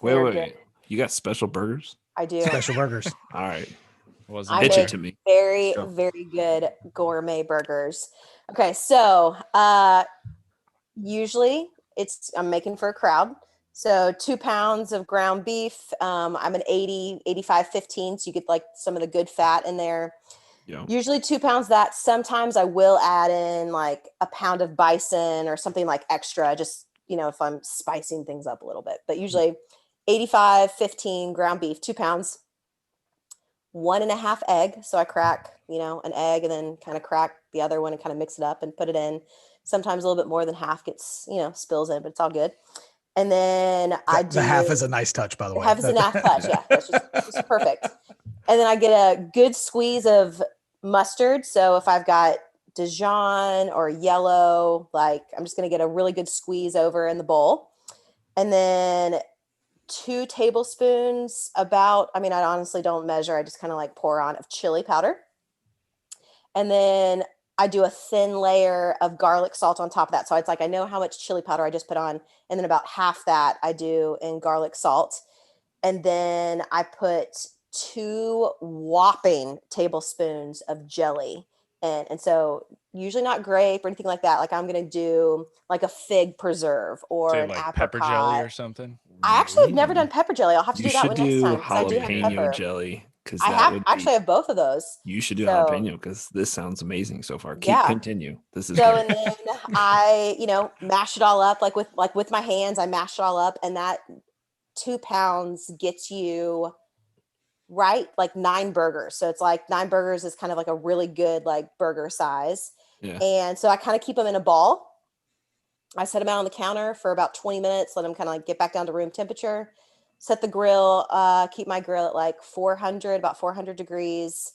Wait. You got special burgers? I do. Special burgers. All right. I Pitch make it to me. very, very good gourmet burgers. Okay, so usually I'm making for a crowd. So 2 pounds of ground beef. I'm an 85-15, so you get like some of the good fat in there. Yeah. Usually 2 pounds of that. Sometimes I will add in like a pound of bison or something like extra, just, if I'm spicing things up a little bit. But usually 85-15 ground beef, 2 pounds, 1.5 egg. So I crack, an egg and then kind of crack the other one and kind of mix it up and put it in. Sometimes a little bit more than half gets, spills in, but it's all good. And then the half is a nice touch, by the way. Half is a nice touch. Yeah. That's just perfect. And then I get a good squeeze of mustard. So if I've got Dijon or yellow, like I'm just going to get a really good squeeze over in the bowl. And then 2 tablespoons I honestly don't measure. I just kind of like pour on of chili powder. And then I do a thin layer of garlic salt on top of that. So it's like, I know how much chili powder I just put on. And then about half that I do in garlic salt. And then I put 2 whopping tablespoons of jelly. And so usually not grape or anything like that. Like I'm going to do like a fig preserve or an like apricot. Pepper jelly or something. I actually have never done pepper jelly. I'll have to do that one next time. You should do jalapeno jelly. I have both of those. You should do jalapeno because this sounds amazing so far. Continue. This is so. Great. And then I, mash it all up like with my hands. I mash it all up, and that 2 pounds gets you right like 9 burgers. So it's like 9 burgers is kind of like a really good like burger size. Yeah. And so I kind of keep them in a ball. I set them out on the counter for about 20 minutes. Let them kind of like get back down to room temperature. Set the grill, keep my grill at like about 400 degrees.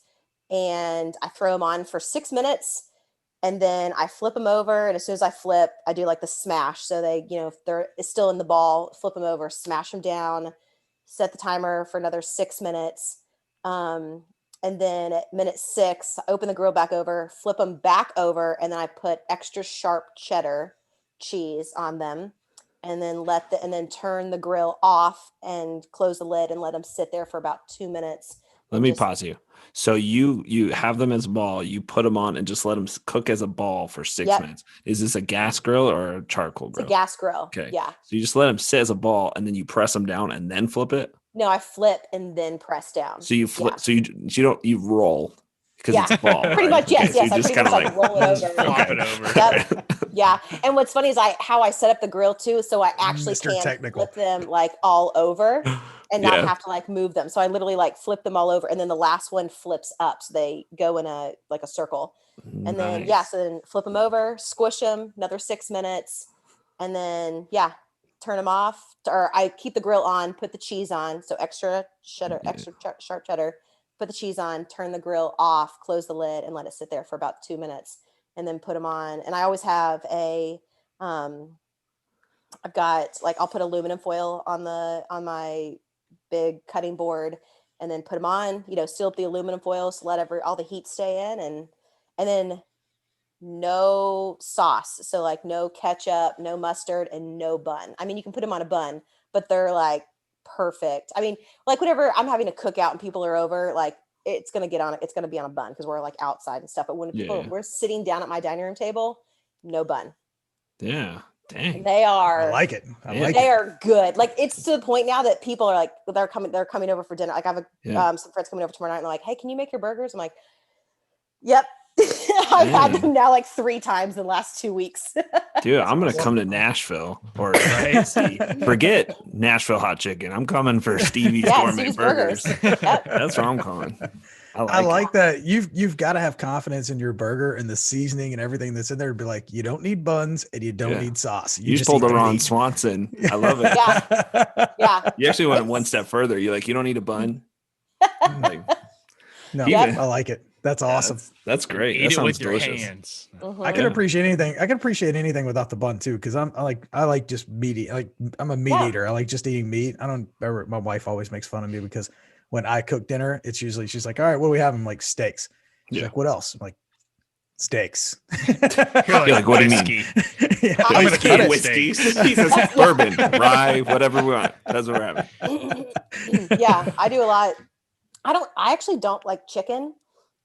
And I throw them on for 6 minutes. And then I flip them over. And as soon as I flip, I do like the smash. So they, if they're still in the ball, flip them over, smash them down, set the timer for another 6 minutes. And then at minute 6, I open the grill back over, flip them back over. And then I put extra sharp cheddar cheese on them. And then turn the grill off and close the lid and let them sit there for about 2 minutes. Let me pause you. So you have them as a ball, you put them on and just let them cook as a ball for 6 minutes. Is this a gas grill or a charcoal grill? It's a gas grill. Okay. Yeah. So you just let them sit as a ball and then you press them down and then flip it? No, I flip and then press down. So you flip, so you roll. Because it's a ball. Pretty much, yes. Okay, yes. So I pretty much like roll it over. Flip it over. Yep. Yeah. And what's funny is how I set up the grill too. So I actually can flip them like all over and not have to like move them. So I literally like flip them all over. And then the last one flips up. So they go in a circle. And then, so then flip them over, squish them another 6 minutes. And then, turn them off. Or I keep the grill on, put the cheese on. So extra cheddar, sharp cheddar. Put the cheese on, turn the grill off, close the lid, and let it sit there for about 2 minutes, and then put them on. And I always have I've got like, I'll put aluminum foil on my big cutting board, and then put them on. Seal up the aluminum foil so let all the heat stay in, and then no sauce. So like no ketchup, no mustard, and no bun. I mean, you can put them on a bun, but they're like perfect. I mean, like whenever I'm having a cookout and people are over, like it's going to be on a bun because we're like outside and stuff. But when we're sitting down at my dining room table, no bun. Yeah. Dang. They are. I like it. They are good. Like it's to the point now that people are like, they're coming over for dinner. Like I have some friends coming over tomorrow night and they're like, hey, can you make your burgers? I'm like, yep. I've had them now like 3 times in the last 2 weeks. Dude, I'm gonna come to Nashville or forget Nashville hot chicken. I'm coming for Stevie's gourmet burgers. That's where I'm coming. I like that. You've got to have confidence in your burger and the seasoning and everything that's in there to be like, you don't need buns and you don't need sauce. You just pulled the Ron Swanson. I love it. Yeah. You actually went one step further. You're like, you don't need a bun. No, I like it. That's awesome. That's great. Eat that it with delicious. your hands. I can appreciate anything. I can appreciate anything without the bun too, because I like just meat. I'm a meat eater. I like just eating meat. My wife always makes fun of me because when I cook dinner, it's usually she's like, all right, what do we have? I'm like, steaks. She's like, what else? I'm like, Steaks. You're like, what do you mean? whiskey. Yeah. I'm gonna cut it whiskey. Jesus, bourbon, rye, whatever we want. That's what we're having. Yeah, I do a lot. I actually don't like chicken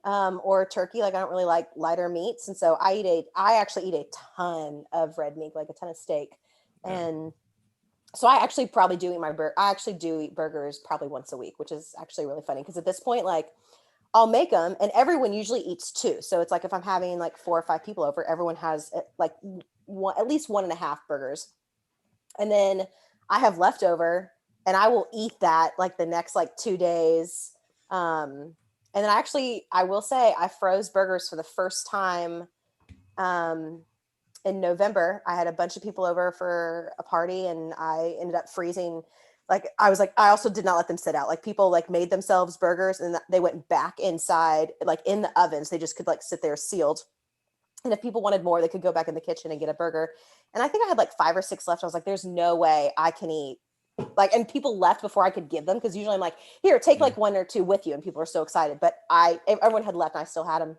or turkey. Like I don't really like lighter meats. And so I actually eat a ton of red meat, like a ton of steak. And so I actually probably do eat I actually do eat burgers probably once a week, which is actually really funny. Cause at this point, like I'll make them and everyone usually eats two. So it's like, if I'm having like 4 or 5 people over, everyone has like at least 1.5 burgers. And then I have leftover and I will eat that like the next like 2 days. And then I will say I froze burgers for the first time in November. I had a bunch of people over for a party and I ended up freezing. Like I was like, I also did not let them sit out. Like people like made themselves burgers and they went back inside, like in the ovens. They just could like sit there sealed. And if people wanted more, they could go back in the kitchen and get a burger. And I think I had like 5 or 6 left. I was like, there's no way I can eat. Like, and people left before I could give them. Cause usually I'm like, here, take like 1 or 2 with you. And people are so excited, but everyone had left and I still had them.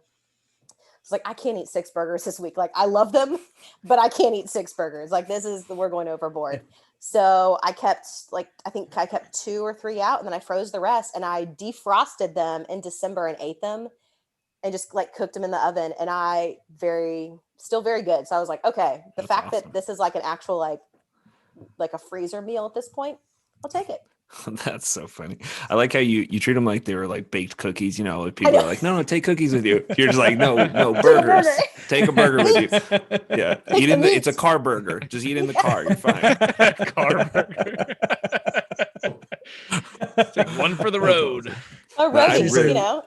It's like, I can't eat 6 burgers this week. Like I love them, but I can't eat 6 burgers. Like we're going overboard. So I kept I think I kept 2 or 3 out and then I froze the rest and I defrosted them in December and ate them and just like cooked them in the oven. And still very good. So I was like, okay, the fact awesome. that this is like an actual, like a freezer meal at this point, I'll take it. That's so funny. I like how you treat them like they were like baked cookies. You know, like people are like, no, take cookies with you. You're just like, no, burgers. Take a burger with you. Yeah, eat in it's a car burger. Just eat in the car. You're fine. Car burger. Take one for the road. Oh, roadies, you know.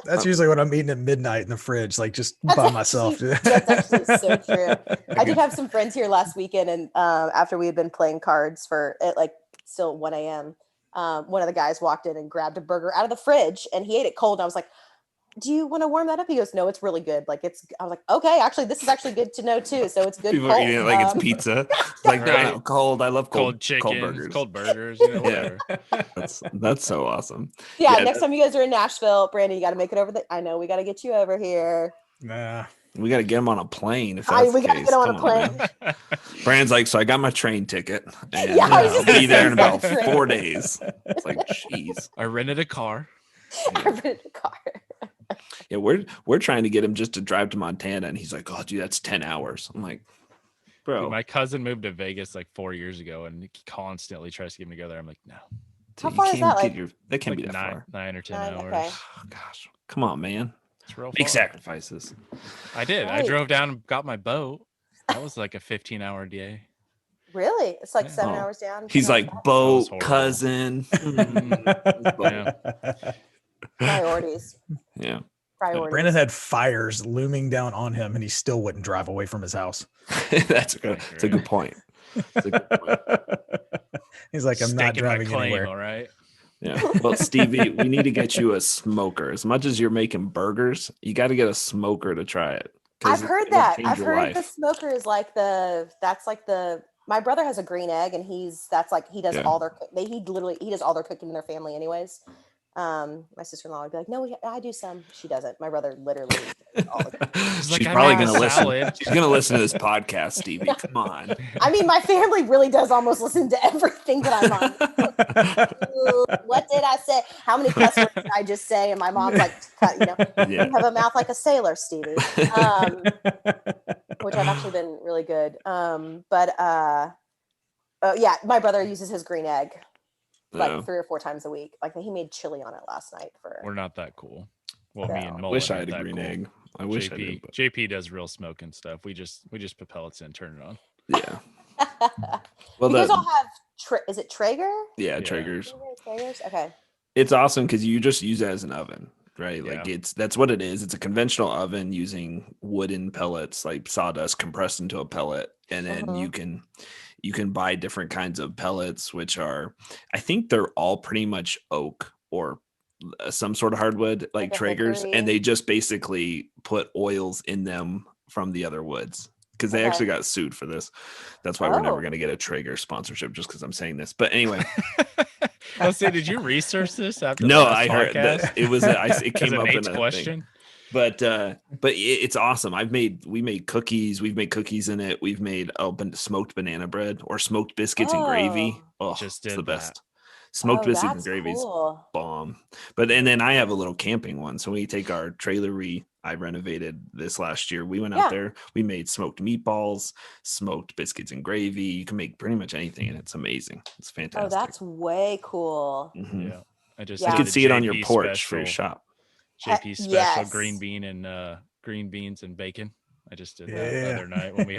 That's usually what I'm eating at midnight in the fridge, like just by myself. That's actually so true. I did have some friends here last weekend, and after we had been playing cards at like still 1 a.m., one of the guys walked in and grabbed a burger out of the fridge, and he ate it cold. And I was like, do you want to warm that up? He goes, no, it's really good. I was like, okay, actually, this is actually good to know too. So it's good. People cold. are eating it like it's pizza. Like, no, cold. I love cold chicken, cold burgers, whatever. That's so awesome. Yeah, next time you guys are in Nashville, Brandon, you got to make it over. I know we got to get you over here. Nah. We got to get him on a plane. If that's we got to get him on a plane. Brandon's like, so I got my train ticket. And I'll be there in about 4 days. It's like, jeez. I rented a car. I rented a car. Yeah, we're trying to get him just to drive to Montana, and he's like, "Oh, dude, that's 10 hours." I'm like, "Bro." Dude, my cousin moved to Vegas like 4 years ago, and he constantly tries to get me to go there. I'm like, no. How far is that? That can't like be that far. 9 or 10 hours. Okay. Oh, gosh, come on, man. It's real Make far. sacrifices. I did. Right. I drove down and got my boat. That was like a 15-hour day. Really? It's like Yeah. 7 hours down. He's like, boat, cousin. Yeah. Priorities. Yeah. Priorities. Brandon had fires looming down on him, and he still wouldn't drive away from his house. That's a good point. That's a good point. He's like, I'm not driving anywhere. All right. Yeah. Well, Stevie, we need to get you a smoker. As much as you're making burgers, you got to get a smoker to try it. I've heard that. I've heard the smoker is like my brother has a green egg, and he does all their he does all their cooking in their family anyways. My sister-in-law would be like, no, I do some. She doesn't. My brother literally does all the cooking. She's probably going to listen. She's going to listen to this podcast, Stevie. Come on. I mean, my family really does almost listen to everything that I'm on. What did I say? How many cuss words did I just say? And my mom's like, you have a mouth like a sailor, Stevie. Which I've actually been really good. Yeah, my brother uses his green egg like 3 or 4 times a week. Like he made chili on it last night. We're not that cool. Well, me and Mullen. I wish I had a green egg. I wish I did. JP does real smoking stuff. We just put pellets in, turn it on. Yeah. Well, you guys all have is it Traeger? Yeah, Traegers. Traegers? Okay. It's awesome because you just use it as an oven, right? Yeah. Like that's what it is. It's a conventional oven using wooden pellets, like sawdust compressed into a pellet, and then you can buy different kinds of pellets, which are, I think they're all pretty much oak or some sort of hardwood, like Traegers, and they just basically put oils in them from the other woods because they actually got sued for this. That's why we're never going to get a Traeger sponsorship, just because I'm saying this. But anyway. Let's see, did you research this after? No, I heard that it was. It came up in a question. thing. It's awesome. We made cookies. We've made cookies in it. We've made smoked banana bread or smoked biscuits and gravy. Oh, Just it's did the best. that. Smoked biscuits and That's gravy's cool. bomb. And then I have a little camping one. So we take our trailer I renovated this last year. We went out there. We made smoked meatballs, smoked biscuits and gravy. You can make pretty much anything, and it's amazing. It's fantastic. Oh, that's way cool. Mm-hmm. Yeah, I just you could see it on your porch special, for your shop. JP special green beans and bacon. I just did that the other night when we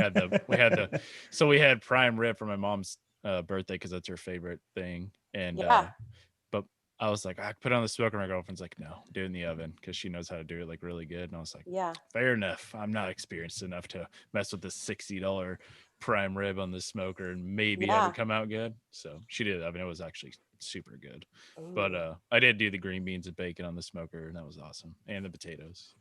had prime rib for my mom's birthday because that's her favorite thing. And but I was like, I put it on the smoker. My girlfriend's like, no, do it in the oven because she knows how to do it like really good. And I was like, fair enough. I'm not experienced enough to mess with this $60 prime rib on the smoker and maybe ever come out good. So she did. I mean, it was actually super good. Ooh. But I did do the green beans and bacon on the smoker, and that was awesome. And the potatoes.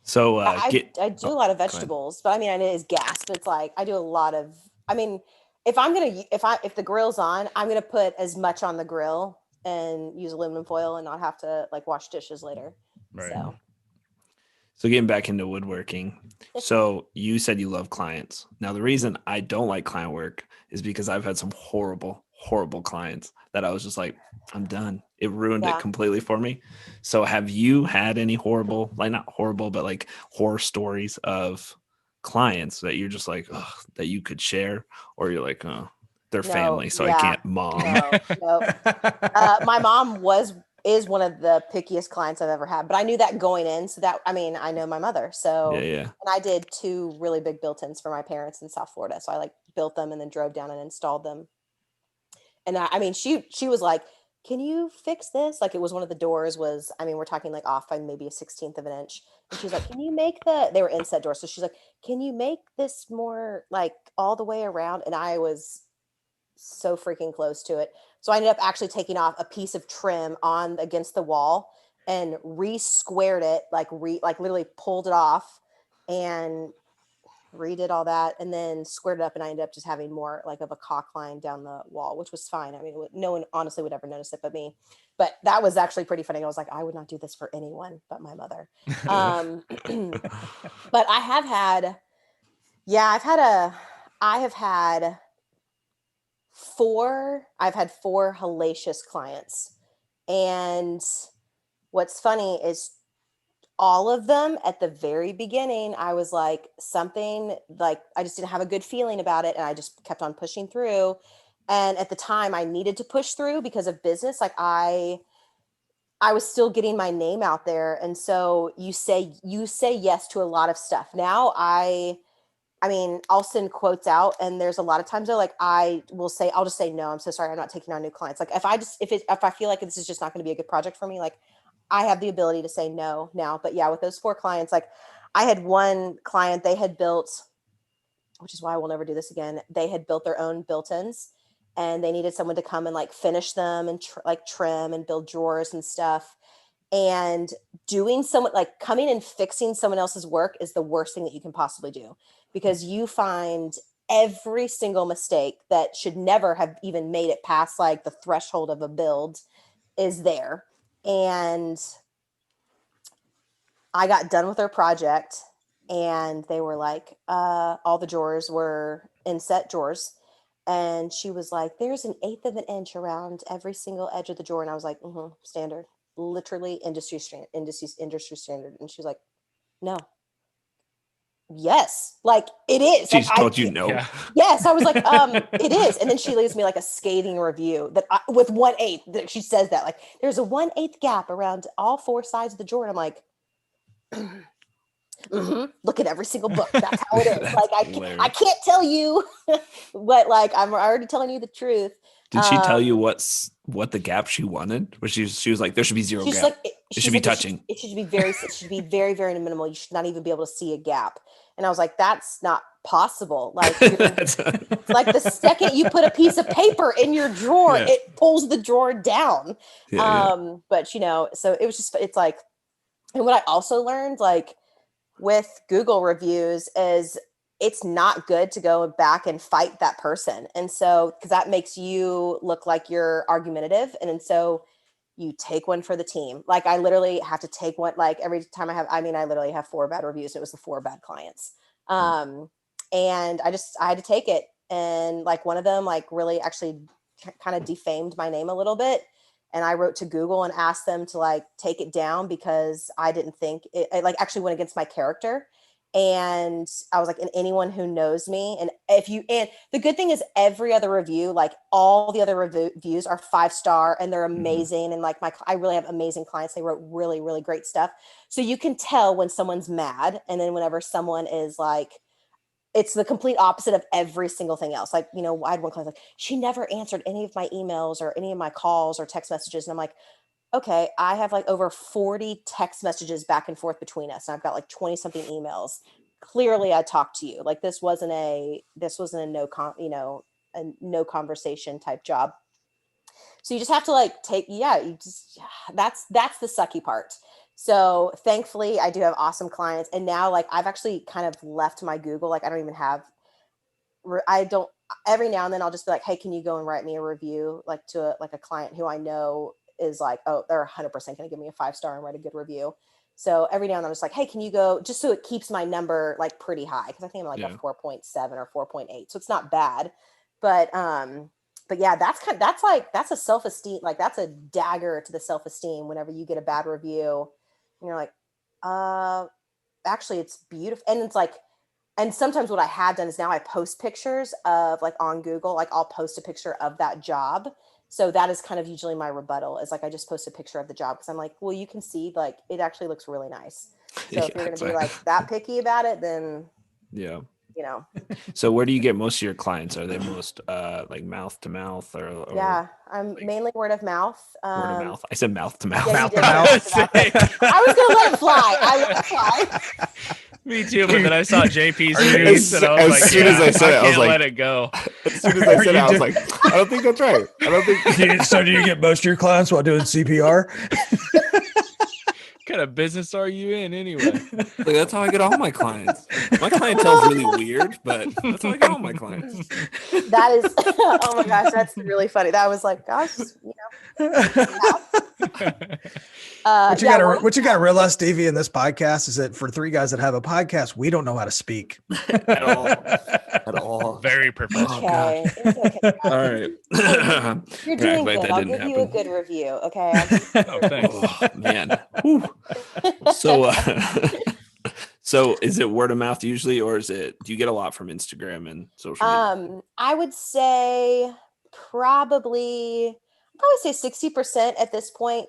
So I do a lot of vegetables, but I mean, it is gas, but it's like I do a lot of. I mean, if the grill's on, I'm gonna put as much on the grill and use aluminum foil and not have to like wash dishes later. Right. So getting back into woodworking. So you said you love clients. Now the reason I don't like client work is because I've had some horrible clients that I was just like, I'm done. It ruined it completely for me. So have you had any horrible, like not horrible, but like horror stories of clients that you're just like, that you could share, or you're like, they're family, so I can't mom. No. My mom is one of the pickiest clients I've ever had, but I knew that going in. So that, I mean, I know my mother. So, and I did 2 really big built-ins for my parents in South Florida. So I like built them and then drove down and installed them. And I mean, she was like, can you fix this? Like it was one of the doors was, I mean, we're talking like off by maybe a 1/16 of an inch. And she's like, can you make they were inset doors. So she's like, can you make this more like all the way around? And I was so freaking close to it. So I ended up actually taking off a piece of trim against the wall and re-squared it, like literally pulled it off and redid all that and then squared it up. And I ended up just having more like of a caulk line down the wall, which was fine. I mean, no one honestly would ever notice it but me. But that was actually pretty funny. I was like, I would not do this for anyone but my mother. But I have had 4 hellacious clients. And what's funny is all of them at the very beginning, I was like something like, I just didn't have a good feeling about it. And I just kept on pushing through. And at the time I needed to push through because of business. Like I was still getting my name out there. And so you say yes to a lot of stuff. Now I mean, I'll send quotes out and there's a lot of times though, like I'll just say, no, I'm so sorry. I'm not taking on new clients. Like if I feel like this is just not going to be a good project for me, like I have the ability to say no now. But yeah, with those 4 clients, like I had one client, they had built, which is why I will never do this again. They had built their own built-ins and they needed someone to come and like finish them and trim and build drawers and stuff. And coming and fixing someone else's work is the worst thing that you can possibly do because you find every single mistake that should never have even made it past like the threshold of a build is there. And I got done with their project and they were like, all the drawers were inset drawers. And she was like, there's an 1/8 of an inch around every single edge of the drawer. And I was like, standard, literally industry standard. And she's like, no. Yes, like it is. She like, told you no. Yeah. Yes, I was like, it is. And then she leaves me like a scathing review with 1/8. That she says that like there's a 1/8 gap around all 4 sides of the drawer. And I'm like, look at every single book. That's how it is. Like I can't tell you, but like I'm already telling you the truth. Did she tell you what the gap she wanted? Where she was like, there should be 0 gap. Like, it should be touching. It should be very, very minimal. You should not even be able to see a gap. And I was like, that's not possible. Like, like the second you put a piece of paper in your drawer, it pulls the drawer down. But so it was just, it's like, and what I also learned, like with Google reviews is it's not good to go back and fight that person. And so, because that makes you look like you're argumentative. And so you take one for the team. Like I literally have to take one, like every time I literally have 4 bad reviews. It was the 4 bad clients. And I had to take it. And like one of them, like really actually kind of defamed my name a little bit. And I wrote to Google and asked them to like take it down because I didn't think it like actually went against my character. And I was like, and anyone who knows me, and the good thing is every other review, like all the other reviews are 5-star and they're amazing. And like I really have amazing clients. They wrote really, really great stuff. So you can tell when someone's mad. And then whenever someone is like, it's the complete opposite of every single thing else. Like, I had one client like, she never answered any of my emails or any of my calls or text messages. And I'm like, okay, I have like over 40 text messages back and forth between us. And I've got like 20 something emails. Clearly I talked to you. Like this wasn't a no conversation type job. So you just have to like that's the sucky part. So thankfully I do have awesome clients. And now like I've actually kind of left my Google. Like every now and then I'll just be like, hey, can you go and write me a review like to a client who I know is like, oh, they're 100% going to give me a 5-star and write a good review. So every now and then I'm just like, hey, can you go, just so it keeps my number like pretty high. Cause I think I'm like a 4.7 or 4.8. So it's not bad, but yeah, that's a self-esteem. Like that's a dagger to the self-esteem whenever you get a bad review and you're like, actually it's beautiful. And it's like, and sometimes what I have done is now I post pictures of like on Google, like I'll post a picture of that job. So that is kind of usually my rebuttal is like, I just post a picture of the job. Cause I'm like, well, you can see like, it actually looks really nice. So if you're going to be like that picky about it, then So where do you get most of your clients? Are they most like mouth to mouth or yeah, I'm like, mainly word of mouth. Word of mouth. I said mouth to mouth. Yeah, mouth to mouth. I was going to let it fly. I let it fly. Me too, but then I saw JP's reviews and I was like, soon as I said it, I was like, let it go. As soon as I said it, I was like, I don't think that's right. I don't think. So do you get most of your clients while doing CPR? What kind of business are you in anyway? Like, that's how I get all my clients. My clientele's really weird, but that's how I get all my clients. That is, oh my gosh, that's really funny. That was like, gosh, What you got to realize, Stevie, in this podcast is that for 3 guys that have a podcast, we don't know how to speak at all. Very professional. Okay. It's okay. All right. You're doing good. I'll give you a good review. Okay. Oh, thanks. Oh, man. So is it word of mouth usually, or do you get a lot from Instagram and social media? I would say probably 60% at this point.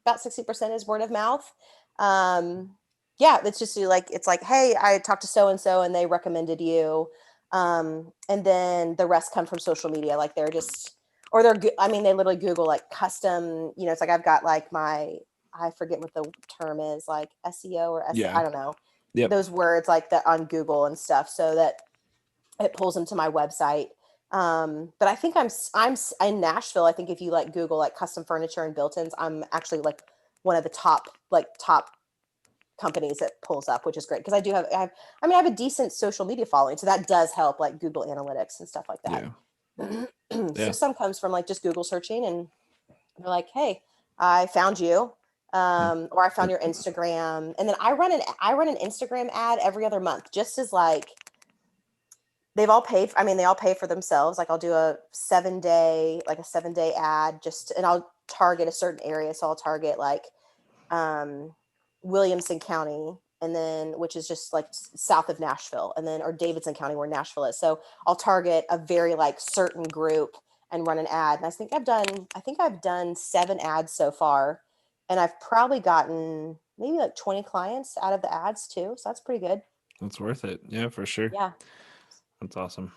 About 60% is word of mouth. Yeah, it's just like, it's like, hey, I talked to so-and-so and they recommended you. And then the rest come from social media. Like they literally Google like custom, it's like, I've got like I forget what the term is, like SEO or SEO, I don't know. Yep. Those words like that on Google and stuff, so that it pulls them to my website. But I think I'm in Nashville. I think if you like Google like custom furniture and built-ins, I'm actually like one of the top companies that pulls up, which is great because I have a decent social media following, so that does help like Google Analytics and stuff like that. So some comes from like just Google searching and they're like, hey, I found you. Or I found your Instagram, and then I run an Instagram ad every other month, just as like they all pay for themselves. Like I'll do a 7-day ad and I'll target a certain area. So I'll target like, Williamson County, and then, which is just like south of Nashville, and then, or Davidson County where Nashville is. So I'll target a very like certain group and run an ad. And I think I've done 7 ads so far. And I've probably gotten maybe like 20 clients out of the ads too. So that's pretty good. That's worth it. Yeah, for sure. Yeah. That's awesome.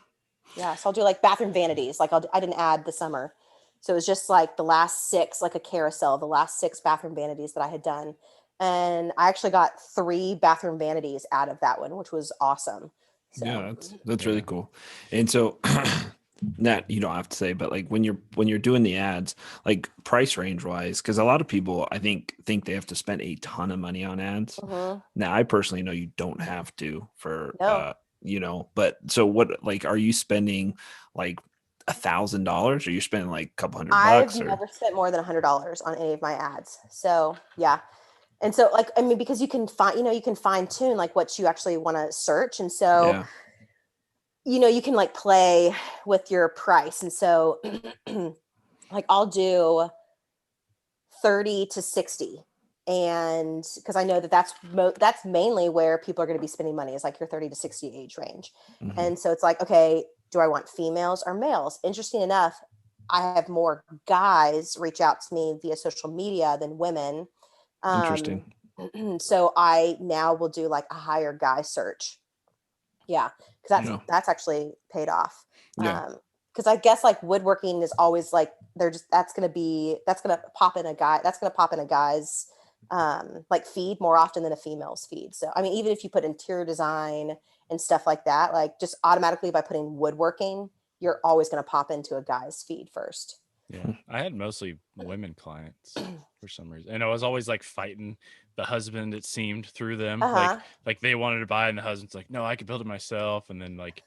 Yeah. So I'll do like bathroom vanities. Like I did an ad this summer. So it was just like the last 6, like a carousel, the last 6 bathroom vanities that I had done. And I actually got 3 bathroom vanities out of that one, which was awesome. So, yeah, that's really cool. And so that you don't have to say, but like when you're doing the ads, like price range wise, because a lot of people I think they have to spend a ton of money on ads. Now I personally know you don't have to for but so what, like, are you spending like $1,000, or you're spending like a couple $100? I've Or never spent more than $100 on any of my ads. So yeah. And so like, I mean, because you can find, you can fine tune like what you actually want to search. And so, yeah, you can like play with your price. And so like I'll do 30 to 60. And because I know that that's mainly where people are going to be spending money, is like your 30 to 60 age range. Mhm. And so it's like, okay, do I want females or males? Interesting enough, I have more guys reach out to me via social media than women. Interesting. So I now will do like a higher guy search. Yeah, because Yeah. that's actually paid off. Yeah. Because I guess like woodworking is always like that's gonna pop in a guy's like feed more often than a female's feed. So I mean, even if you put interior design and stuff like that, like just automatically by putting woodworking, you're always gonna pop into a guy's feed first. Yeah, I had mostly women clients for some reason, and I was always like fighting the husband. It seemed through them, Uh-huh. like they wanted to buy, and the husband's like, "No, I could build it myself." And then I'm like,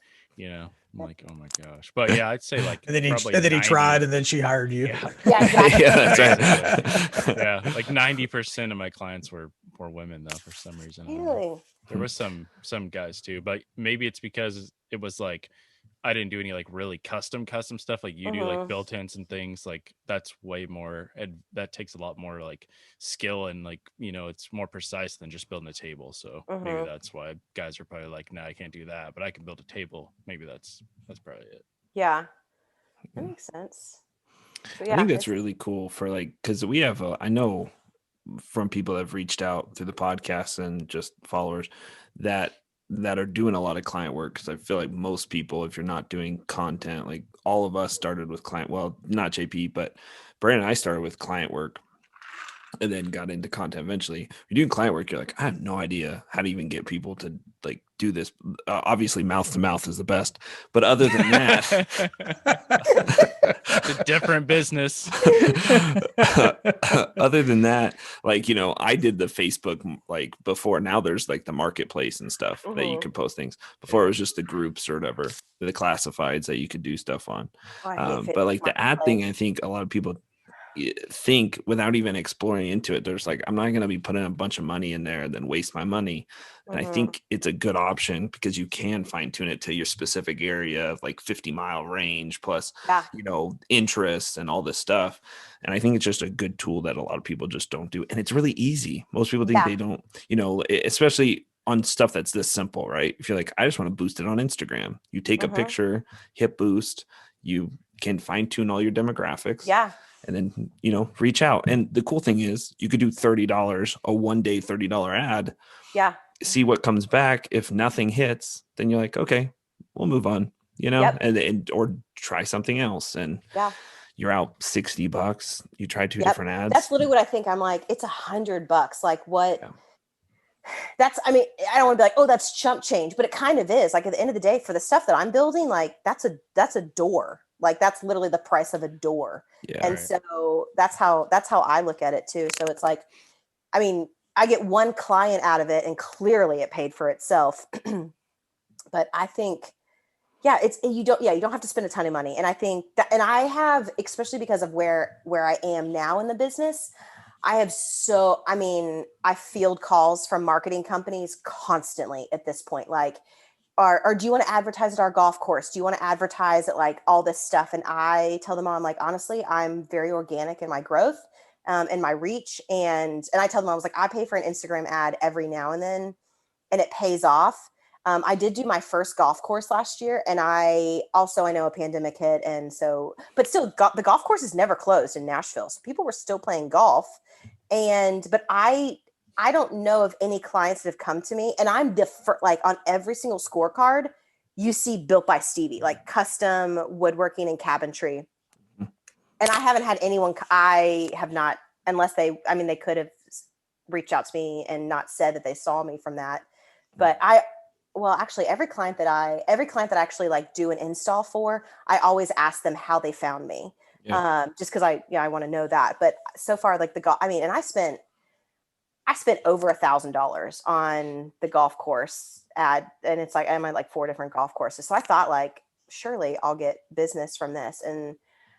"Oh my gosh!" But yeah, I'd say like And then probably he 90. tried, and then she hired you. Yeah, Yeah, exactly. Yeah, that's right. yeah, like 90% of my clients were women though for some reason. I don't know. Really? There was some guys too, but maybe it's because it was like I didn't do any like really custom stuff like you do, like Mhm. built-ins and things. Like that's way more, and that takes a lot more like skill, and like it's more precise than just building a table. So maybe Mhm. that's why guys are probably like, "No, I can't do that, but I can build a table." Maybe that's probably it. Yeah, that makes sense. But I yeah, think that's really cool for like, because we have I know from people that have reached out through the podcast and just followers that are doing a lot of client work, because I feel like most people, if you're not doing content, like all of us started with client, well, not JP, but Brandon and I started with client work and then got into content eventually. You're doing client work, you're like, I have no idea how to even get people to like do this. Obviously mouth to mouth is the best, but other than that, it's a different business. Other than that, like, I did the Facebook like before. Now there's like the marketplace and stuff that you Mhm. could post things. Before it was just the groups or whatever, the classifieds that you could do stuff on. Oh, I hate But Facebook like the ad thing, Marketplace. I think a lot of people think without even exploring into it, there's like, I'm not going to be putting a bunch of money in there and then waste my money. And I Mhm. think it's a good option because you can fine tune it to your specific area of like 50-mile range plus, Yeah. interests and all this stuff. And I think it's just a good tool that a lot of people just don't do. And it's really easy. Most people think Yeah. they don't, especially on stuff that's this simple, right? If you're like, I just want to boost it on Instagram, you take a Mhm. picture, hit boost, you can fine tune all your demographics. Yeah. And then, reach out. And the cool thing is you could do $30, a one-day $30 ad, Yeah. see what comes back. If nothing hits, then you're like, okay, we'll move on, Yep. and or try something else. And Yeah. you're out $60. You try two Yep. different ads. That's literally what I think. I'm like, it's $100. Like what? Yeah. I mean, I don't want to be like, oh, that's chump change, but it kind of is. Like at the end of the day, for the stuff that I'm building, like that's a door. Like that's literally the price of a door. Yeah. And Right. so that's how I look at it too. So it's like, I mean, I get one client out of it and clearly it paid for itself. But I think, yeah, you don't have to spend a ton of money. And I think that, and I have, especially because of where I am now in the business, I field calls from marketing companies constantly at this point. Like, or do you want to advertise at our golf course? Do you want to advertise at like all this stuff? And I tell them, I'm like, honestly, I'm very organic in my growth, and my reach. And I tell them, I was like, I pay for an Instagram ad every now and then, and it pays off. I did do my first golf course last year, and I know a pandemic hit, and so, but still, the golf course is never closed in Nashville, so people were still playing golf. But I don't know of any clients that have come to me, and I'm like on every single scorecard, you see Built by Stevie, like custom woodworking and cabinetry. And I haven't had anyone, I have not, unless they could have reached out to me and not said that they saw me from that. But actually every client that I actually like do an install for, I always ask them how they found me. Yeah. Just cause I want to know that. But so far, like and I spent over $1,000 on the golf course ad, and it's like I'm at like 4 different golf courses. So I thought like surely I'll get business from this. And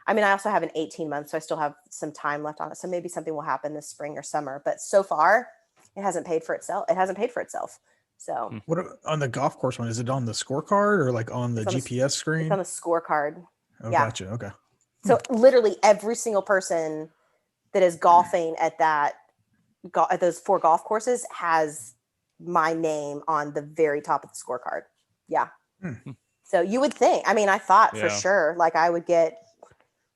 I mean, I also have an 18 month, so I still have some time left on it. So maybe something will happen this spring or summer, but so far it hasn't paid for itself. So What on the golf course one? Is it on the scorecard or like on the GPS screen? It's on the scorecard. Oh, yeah. Gotcha. Okay. So literally every single person that is golfing at those 4 golf courses has my name on the very top of the scorecard. Yeah. So you would think, I mean, I thought for sure, like I would get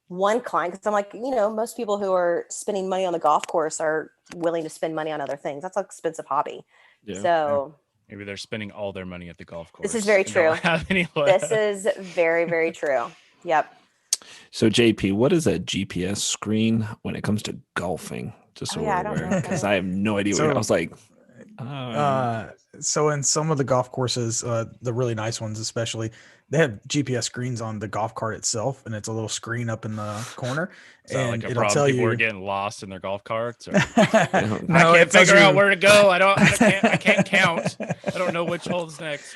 one client, because I'm like, most people who are spending money on the golf course are willing to spend money on other things. That's an expensive hobby. Yeah. So maybe they're spending all their money at the golf course. This is very true. This is very, very true. Yep. So JP, what is a GPS screen when it comes to golfing? Just so we're aware, because I have no idea. I was like, so in some of the golf courses, the really nice ones, especially, they have GPS screens on the golf cart itself, and it's a little screen up in the corner. And like it'll tell you people are getting lost in their golf carts. Or, no, I can't figure out where to go. I can't count. I don't know which hole's next.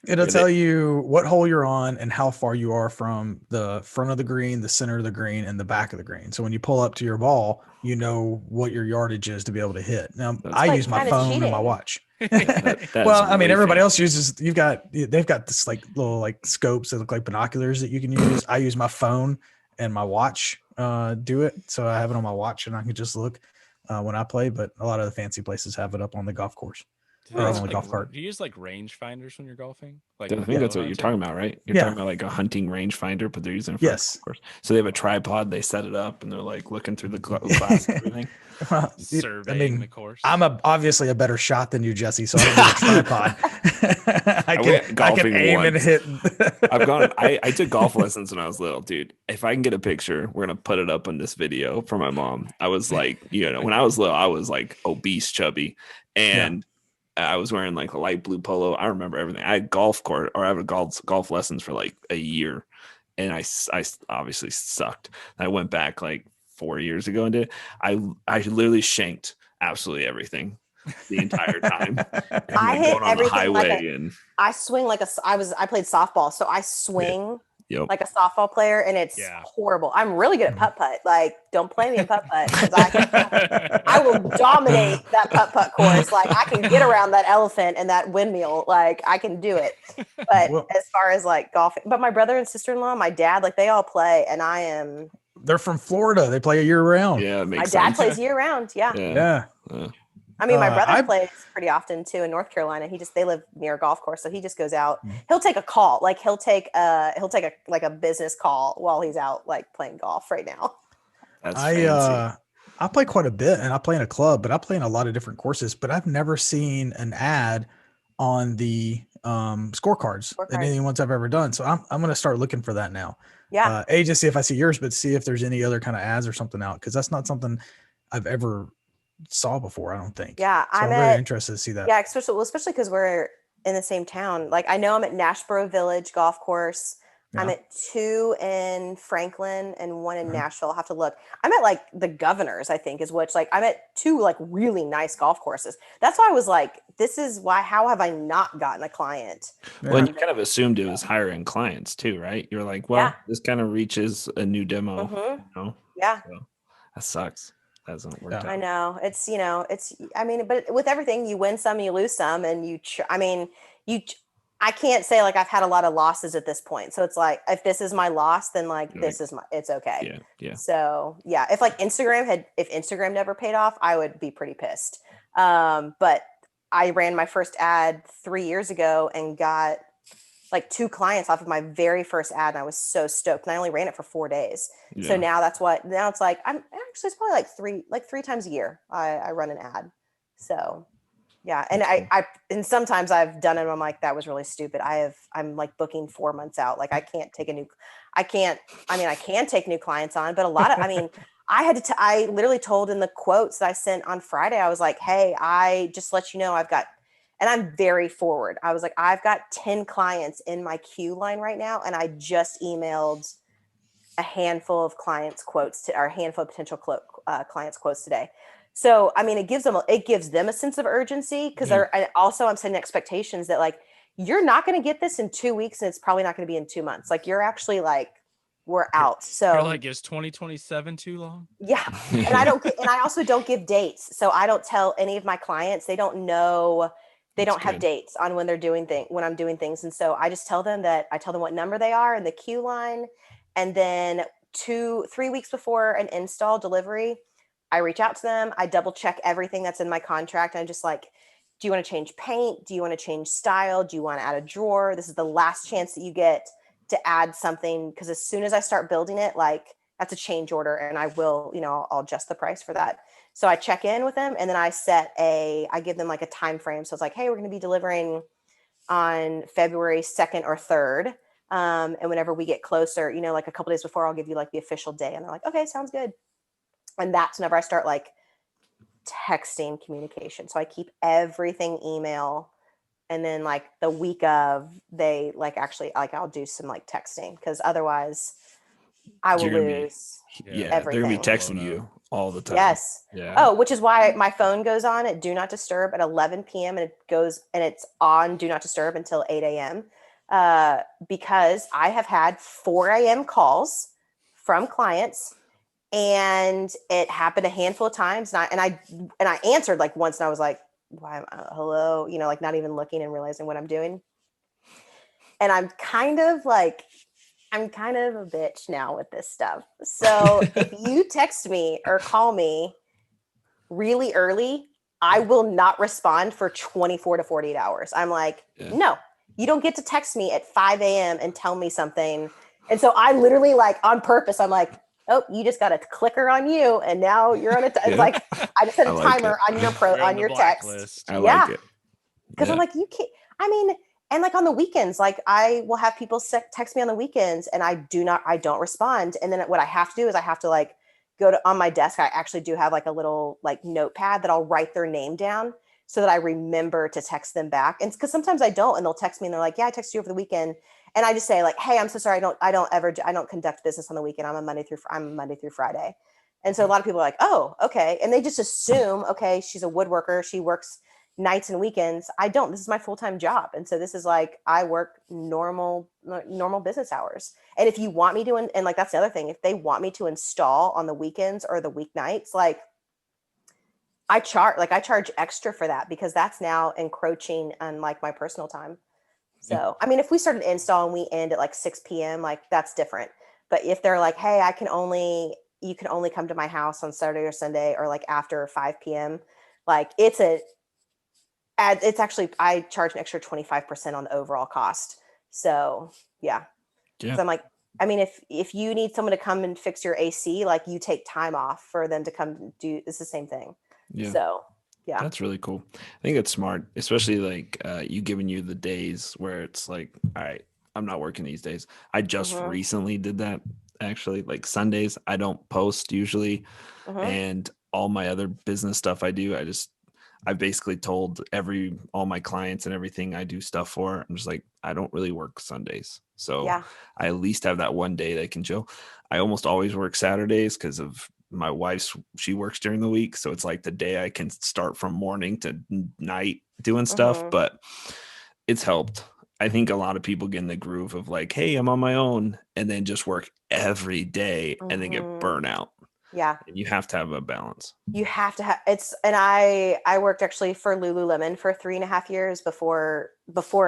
It'll tell you what hole you're on and how far you are from the front of the green, the center of the green, and the back of the green. So when you pull up to your ball, you know what your yardage is to be able to hit. Now, I use my phone and my watch. Well, I mean, everybody else uses. They've got this like little like scopes that look like binoculars that you can use. I use my phone and my watch. Do it. So I have it on my watch and I can just look when I play. But a lot of the fancy places have it up on the golf course. On the golf cart. Do you use like range finders when you're golfing? Like, I think that's what you're talking about, right? You're talking about like a hunting range finder, but they're using it for golf course. So they have a tripod, they set it up, and they're like looking through the glass and everything. Well, surveying the course. I'm obviously a better shot than you, Jesse, so I don't need a tripod. I can aim and hit. I took golf lessons when I was little, dude. If I can get a picture, we're gonna put it up on this video for my mom. I was like, when I was little, I was like obese, chubby, and I was wearing like a light blue polo. I remember everything. I had I had golf lessons for like a year, and I obviously sucked. I went back like 4 years ago and did. I literally shanked absolutely everything the entire time. I hit going on the highway I swing like I played softball, so I swing like a softball player, and it's horrible. I'm really good at putt. Like, don't play me in putt because I will dominate that putt course. Like, I can get around that elephant and that windmill. Like, I can do it. But as far as like golfing, but my brother and sister-in-law, my dad, like they all play, and they're from Florida. They play year round. Yeah, my dad plays year round. Yeah. I mean, my brother plays pretty often too in North Carolina. They live near a golf course, so he just goes out. He'll take a call, like he'll take a business call while he's out like playing golf right now. That's fancy. I play quite a bit, and I play in a club, but I play in a lot of different courses. But I've never seen an ad on the scorecards in any ones I've ever done. So I'm going to start looking for that now. Yeah. Just see if I see yours, but see if there's any other kind of ads or something out, because that's not something I've ever saw before, I don't think. Yeah, so I'm very interested to see that. Yeah, especially because we're in the same town. Like, I know I'm at Nashboro Village Golf Course. Yeah. I'm at 2 in Franklin and 1 in Nashville. I'll have to look. I'm at like the Governors, I think, is which, like, I'm at 2 like really nice golf courses. That's why I was like, how have I not gotten a client? Well, and you kind of assumed it was higher end clients too, right? You're like, well, this kind of reaches a new demo. Yeah. So that sucks. Hasn't worked out. I know I mean, but with everything, you win some, you lose some, and I can't say like I've had a lot of losses at this point. So it's like, if this is my loss, then like it's okay. Yeah. So yeah, if Instagram never paid off, I would be pretty pissed. But I ran my first ad 3 years ago and got like 2 clients off of my very first ad. And I was so stoked. And I only ran it for 4 days. Yeah. So now it's like, it's probably like three times a year I run an ad. So yeah. And and sometimes I've done it. And I'm like, that was really stupid. I'm like booking 4 months out. Like I can take new clients on, but a lot of, I literally told in the quotes that I sent on Friday, I was like, hey, I just let you know and I'm very forward. I was like, I've got 10 clients in my queue line right now. And I just emailed a handful of clients quotes or a handful of potential clients quotes today. So, I mean, it gives them a sense of urgency because I'm setting expectations that like, you're not going to get this in 2 weeks, and it's probably not going to be in 2 months. Like, you're actually like, we're out. So you're like, is 2027 too long? Yeah. And I also don't give dates. So I don't tell any of my clients, they don't know, they don't have dates on when they're doing when I'm doing things. And so I just tell them what number they are in the queue line. And then 2-3 weeks before an install delivery, I reach out to them. I double check everything that's in my contract. I'm just like, do you want to change paint? Do you want to change style? Do you want to add a drawer? This is the last chance that you get to add something. Because as soon as I start building it, like, that's a change order, and I will, I'll adjust the price for that. So I check in with them, and then I give them like a time frame. So it's like, hey, we're going to be delivering on February 2nd or 3rd. And whenever we get closer, like a couple days before, I'll give you like the official day. And they're like, okay, sounds good. And that's whenever I start like texting communication. So I keep everything email. And then like the week of, they like actually like I'll do some like texting, because otherwise I will lose everything. They're gonna be texting you all the time. Yes. Yeah. Oh, which is why my phone goes on at do not disturb at 11 p.m. and it's on do not disturb until 8 a.m. Because I have had 4 a.m. calls from clients, and it happened a handful of times. And I answered like once, and I was like, why, hello, like not even looking and realizing what I'm doing. And I'm kind of a bitch now with this stuff. So if you text me or call me really early, I will not respond for 24 to 48 hours. I'm like, no, you don't get to text me at 5 a.m. and tell me something. And so I literally like on purpose, I'm like, oh, you just got a clicker on you, and now you're on it's like, I just set a timer on your text. I like it. Because I'm like, you can't, and like on the weekends, like I will have people text me on the weekends, and I don't respond. And then what I have to do is I have to like go to on my desk. I actually do have like a little like notepad that I'll write their name down so that I remember to text them back. And because sometimes I don't, and they'll text me and they're like, yeah, I texted you over the weekend. And I just say like, hey, I'm so sorry. I don't conduct business on the weekend. I'm a Monday through Friday. And so a lot of people are like, oh, okay. And they just assume, okay, she's a woodworker. She works nights and weekends. I don't. This is my full-time job. And so this is like, I work normal business hours. And if you want me to, and like, that's the other thing, if they want me to install on the weekends or the weeknights, like I charge extra for that, because that's now encroaching on like my personal time. So, if we start an install and we end at like 6 p.m., like that's different. But if they're like, hey, you can only come to my house on Saturday or Sunday, or like after 5 p.m., like I charge an extra 25% on the overall cost. So yeah. So I'm like, if you need someone to come and fix your AC, like you take time off for them to come do, it's the same thing. Yeah. So yeah, that's really cool. I think it's smart, especially like you giving you the days where it's like, all right, I'm not working these days. I just recently did that, actually. Like Sundays, I don't post usually, and all my other business stuff I do, I basically told all my clients and everything I do stuff for, I'm just like, I don't really work Sundays. So I at least have that one day that I can chill. I almost always work Saturdays because of my wife's, she works during the week. So it's like the day I can start from morning to night doing stuff, but it's helped. I think a lot of people get in the groove of like, hey, I'm on my own, and then just work every day and then get burnout. Yeah. And you have to have a balance. You have to have and I worked actually for Lululemon for 3.5 years before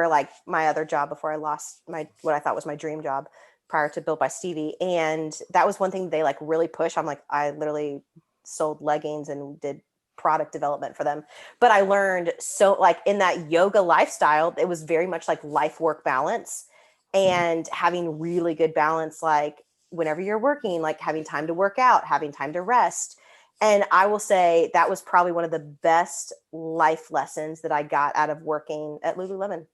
like my other job, before I lost what I thought was my dream job prior to Built by Stevie. And that was one thing they like really push. I'm like, I literally sold leggings and did product development for them. But I learned so like in that yoga lifestyle, it was very much like life work balance, and having really good balance, like whenever you're working, like having time to work out, having time to rest. And I will say that was probably one of the best life lessons that I got out of working at Lululemon,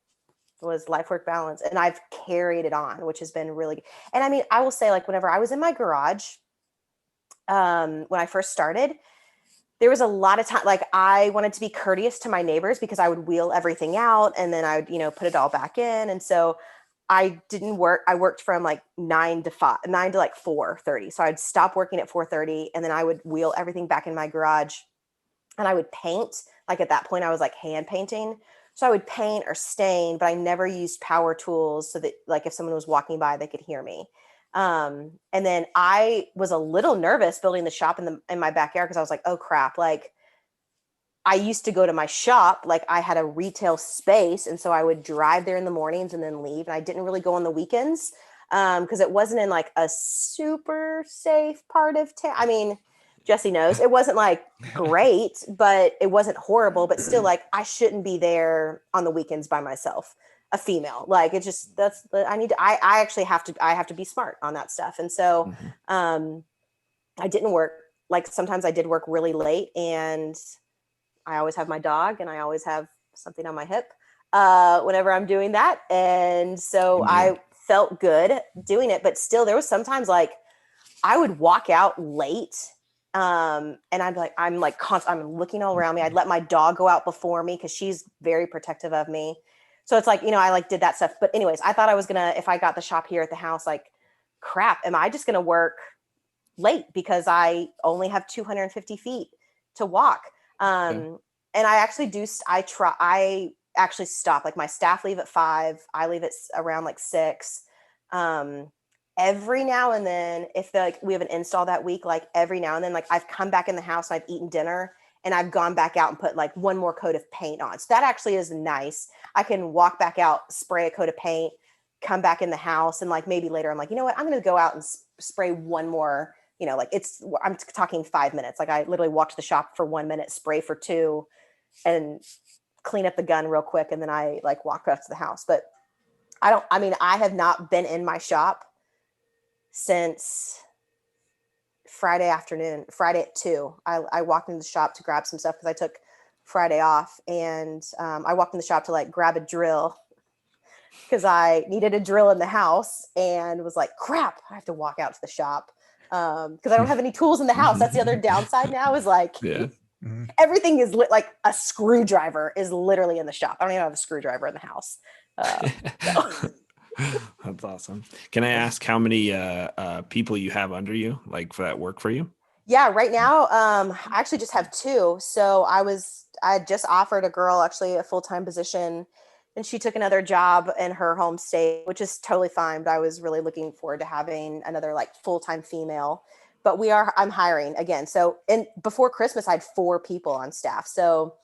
was life work balance. And I've carried it on, which has been really good. And I will say, like, whenever I was in my garage, when I first started, there was a lot of time, like I wanted to be courteous to my neighbors, because I would wheel everything out and then I would, put it all back in. And so I didn't work. I worked from like 9 to like 4:30. So I'd stop working at 4:30, and then I would wheel everything back in my garage, and I would paint. Like at that point I was like hand painting. So I would paint or stain, but I never used power tools so that like if someone was walking by, they could hear me. And then I was a little nervous building the shop in my backyard because I was like, oh crap, like I used to go to my shop, like I had a retail space. And so I would drive there in the mornings and then leave. And I didn't really go on the weekends because it wasn't in like a super safe part of town. I mean, Jesse knows it wasn't like great, but it wasn't horrible, but still like I shouldn't be there on the weekends by myself, a female. Like it just, I actually have to be smart on that stuff. And so I didn't work, like sometimes I did work really late, and I always have my dog and I always have something on my hip whenever I'm doing that. And so I felt good doing it, but still there was sometimes like I would walk out late and I'm looking all around me. I'd let my dog go out before me because she's very protective of me. So it's like, I like did that stuff. But anyways, I thought I was going to, if I got the shop here at the house, like crap, am I just going to work late because I only have 250 feet to walk? And I actually I actually stop, like my staff leave at 5. I leave at around like 6. Every now and then, if we have an install that week, like every now and then, like I've come back in the house and I've eaten dinner and I've gone back out and put like one more coat of paint on. So that actually is nice. I can walk back out, spray a coat of paint, come back in the house. And like maybe later I'm like, you know what, I'm going to go out and spray one more, like I'm talking 5 minutes. Like I literally walk to the shop for 1 minute, spray for 2 and clean up the gun real quick. And then I like walk up to the house. But I have not been in my shop since Friday afternoon, Friday at 2. I walked into the shop to grab some stuff because I took Friday off, and I walked in the shop to like grab a drill because I needed a drill in the house and was like, crap, I have to walk out to the shop because I don't have any tools in the house. That's the other downside now is like everything is like a screwdriver is literally in the shop. I don't even have a screwdriver in the house. That's awesome. Can I ask how many people you have under you, like for that work for you? Yeah, right now, I actually just have 2. So I just offered a girl actually a full-time position, and she took another job in her home state, which is totally fine. But I was really looking forward to having another like full-time female. But I'm hiring again. So before Christmas, I had 4 people on staff. So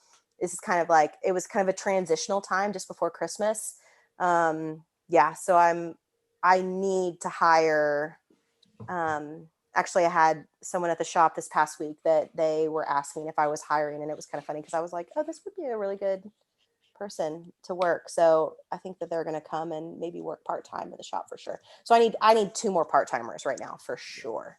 this is kind of like, it was kind of a transitional time just before Christmas. So I need to hire, actually I had someone at the shop this past week that they were asking if I was hiring, and it was kind of funny because I was like, oh, this would be a really good person to work. So I think that they're going to come and maybe work part-time in the shop for sure. So I need 2 more part-timers right now for sure.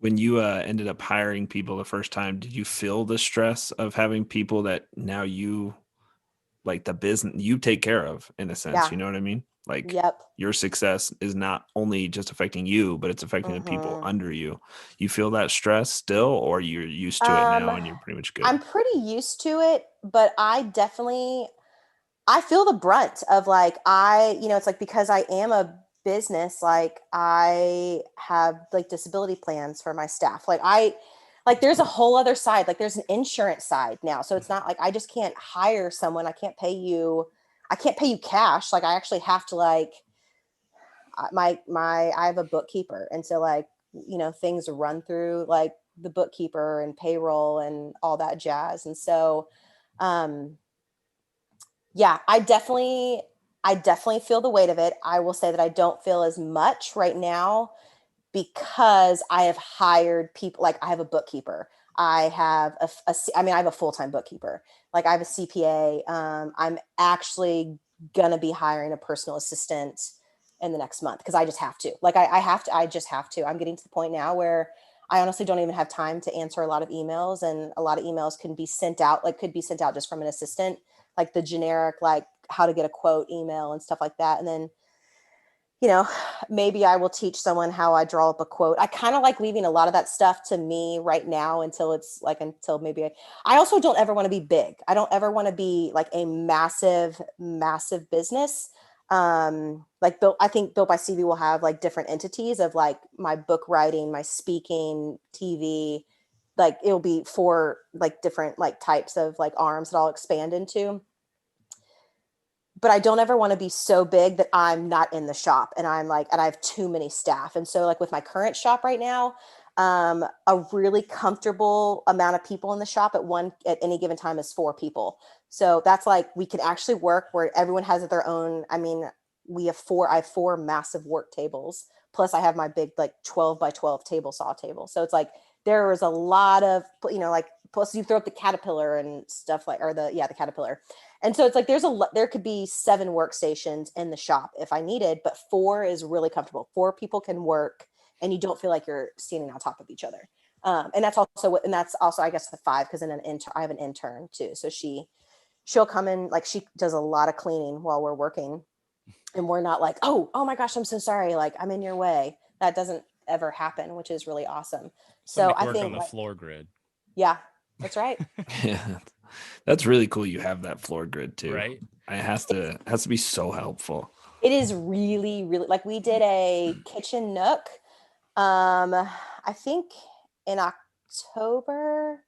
When you ended up hiring people the first time, did you feel the stress of having people that now you like the business you take care of in a sense? Yeah. You know what I mean? Like Yep. your success is not only just affecting you, but it's affecting the people under you. You feel that stress still, or you're used to it now and you're pretty much good? I'm pretty used to it, but I feel the brunt of like, it's like, because I am a business, like I have like disability plans for my staff. Like there's a whole other side, like there's an insurance side now. So it's not like, I just can't hire someone. I can't pay you cash. Like I actually have to like, I have a bookkeeper. And so like, things run through like the bookkeeper and payroll and all that jazz. And so, yeah, I definitely feel the weight of it. I will say that I don't feel as much right now because I have hired people. Like I have a bookkeeper. I have I have a full-time bookkeeper. Like I have a CPA. I'm actually going to be hiring a personal assistant in the next month because I just have to. Like I just have to. I'm getting to the point now where I honestly don't even have time to answer a lot of emails, and a lot of emails could be sent out just from an assistant, like the generic, like how to get a quote email and stuff like that. And then, maybe I will teach someone how I draw up a quote. I kind of like leaving a lot of that stuff to me right now until maybe I also don't ever want to be big. I don't ever want to be like a massive, massive business. I think Built by Stevie will have like different entities of like my book writing, my speaking, TV, like it'll be 4 like different like types of like arms that I'll expand into. but I don't ever want to be so big that I'm not in the shop and I'm like, and I have too many staff. And so like with my current shop right now, a really comfortable amount of people in the shop at any given time is 4 people. So that's like, we can actually work where everyone has their own. I mean, I have 4 massive work tables. Plus I have my big, like 12 by 12 table saw table. So it's like, there is a lot of, like, plus you throw up the caterpillar and stuff like, or the caterpillar. And so it's like, there could be 7 workstations in the shop if I needed, but 4 is really comfortable. 4 people can work and you don't feel like you're standing on top of each other. And that's also, I guess, the 5, because I have an intern too. So she'll come in, like she does a lot of cleaning while we're working, and we're not like, oh my gosh, I'm so sorry. Like, I'm in your way. That doesn't ever happen, which is really awesome. So I think on the floor grid. Yeah, that's right. Yeah, that's really cool. You have that floor grid too, right? It has to be so helpful. It is really, really, like, we did a kitchen nook. I think in October.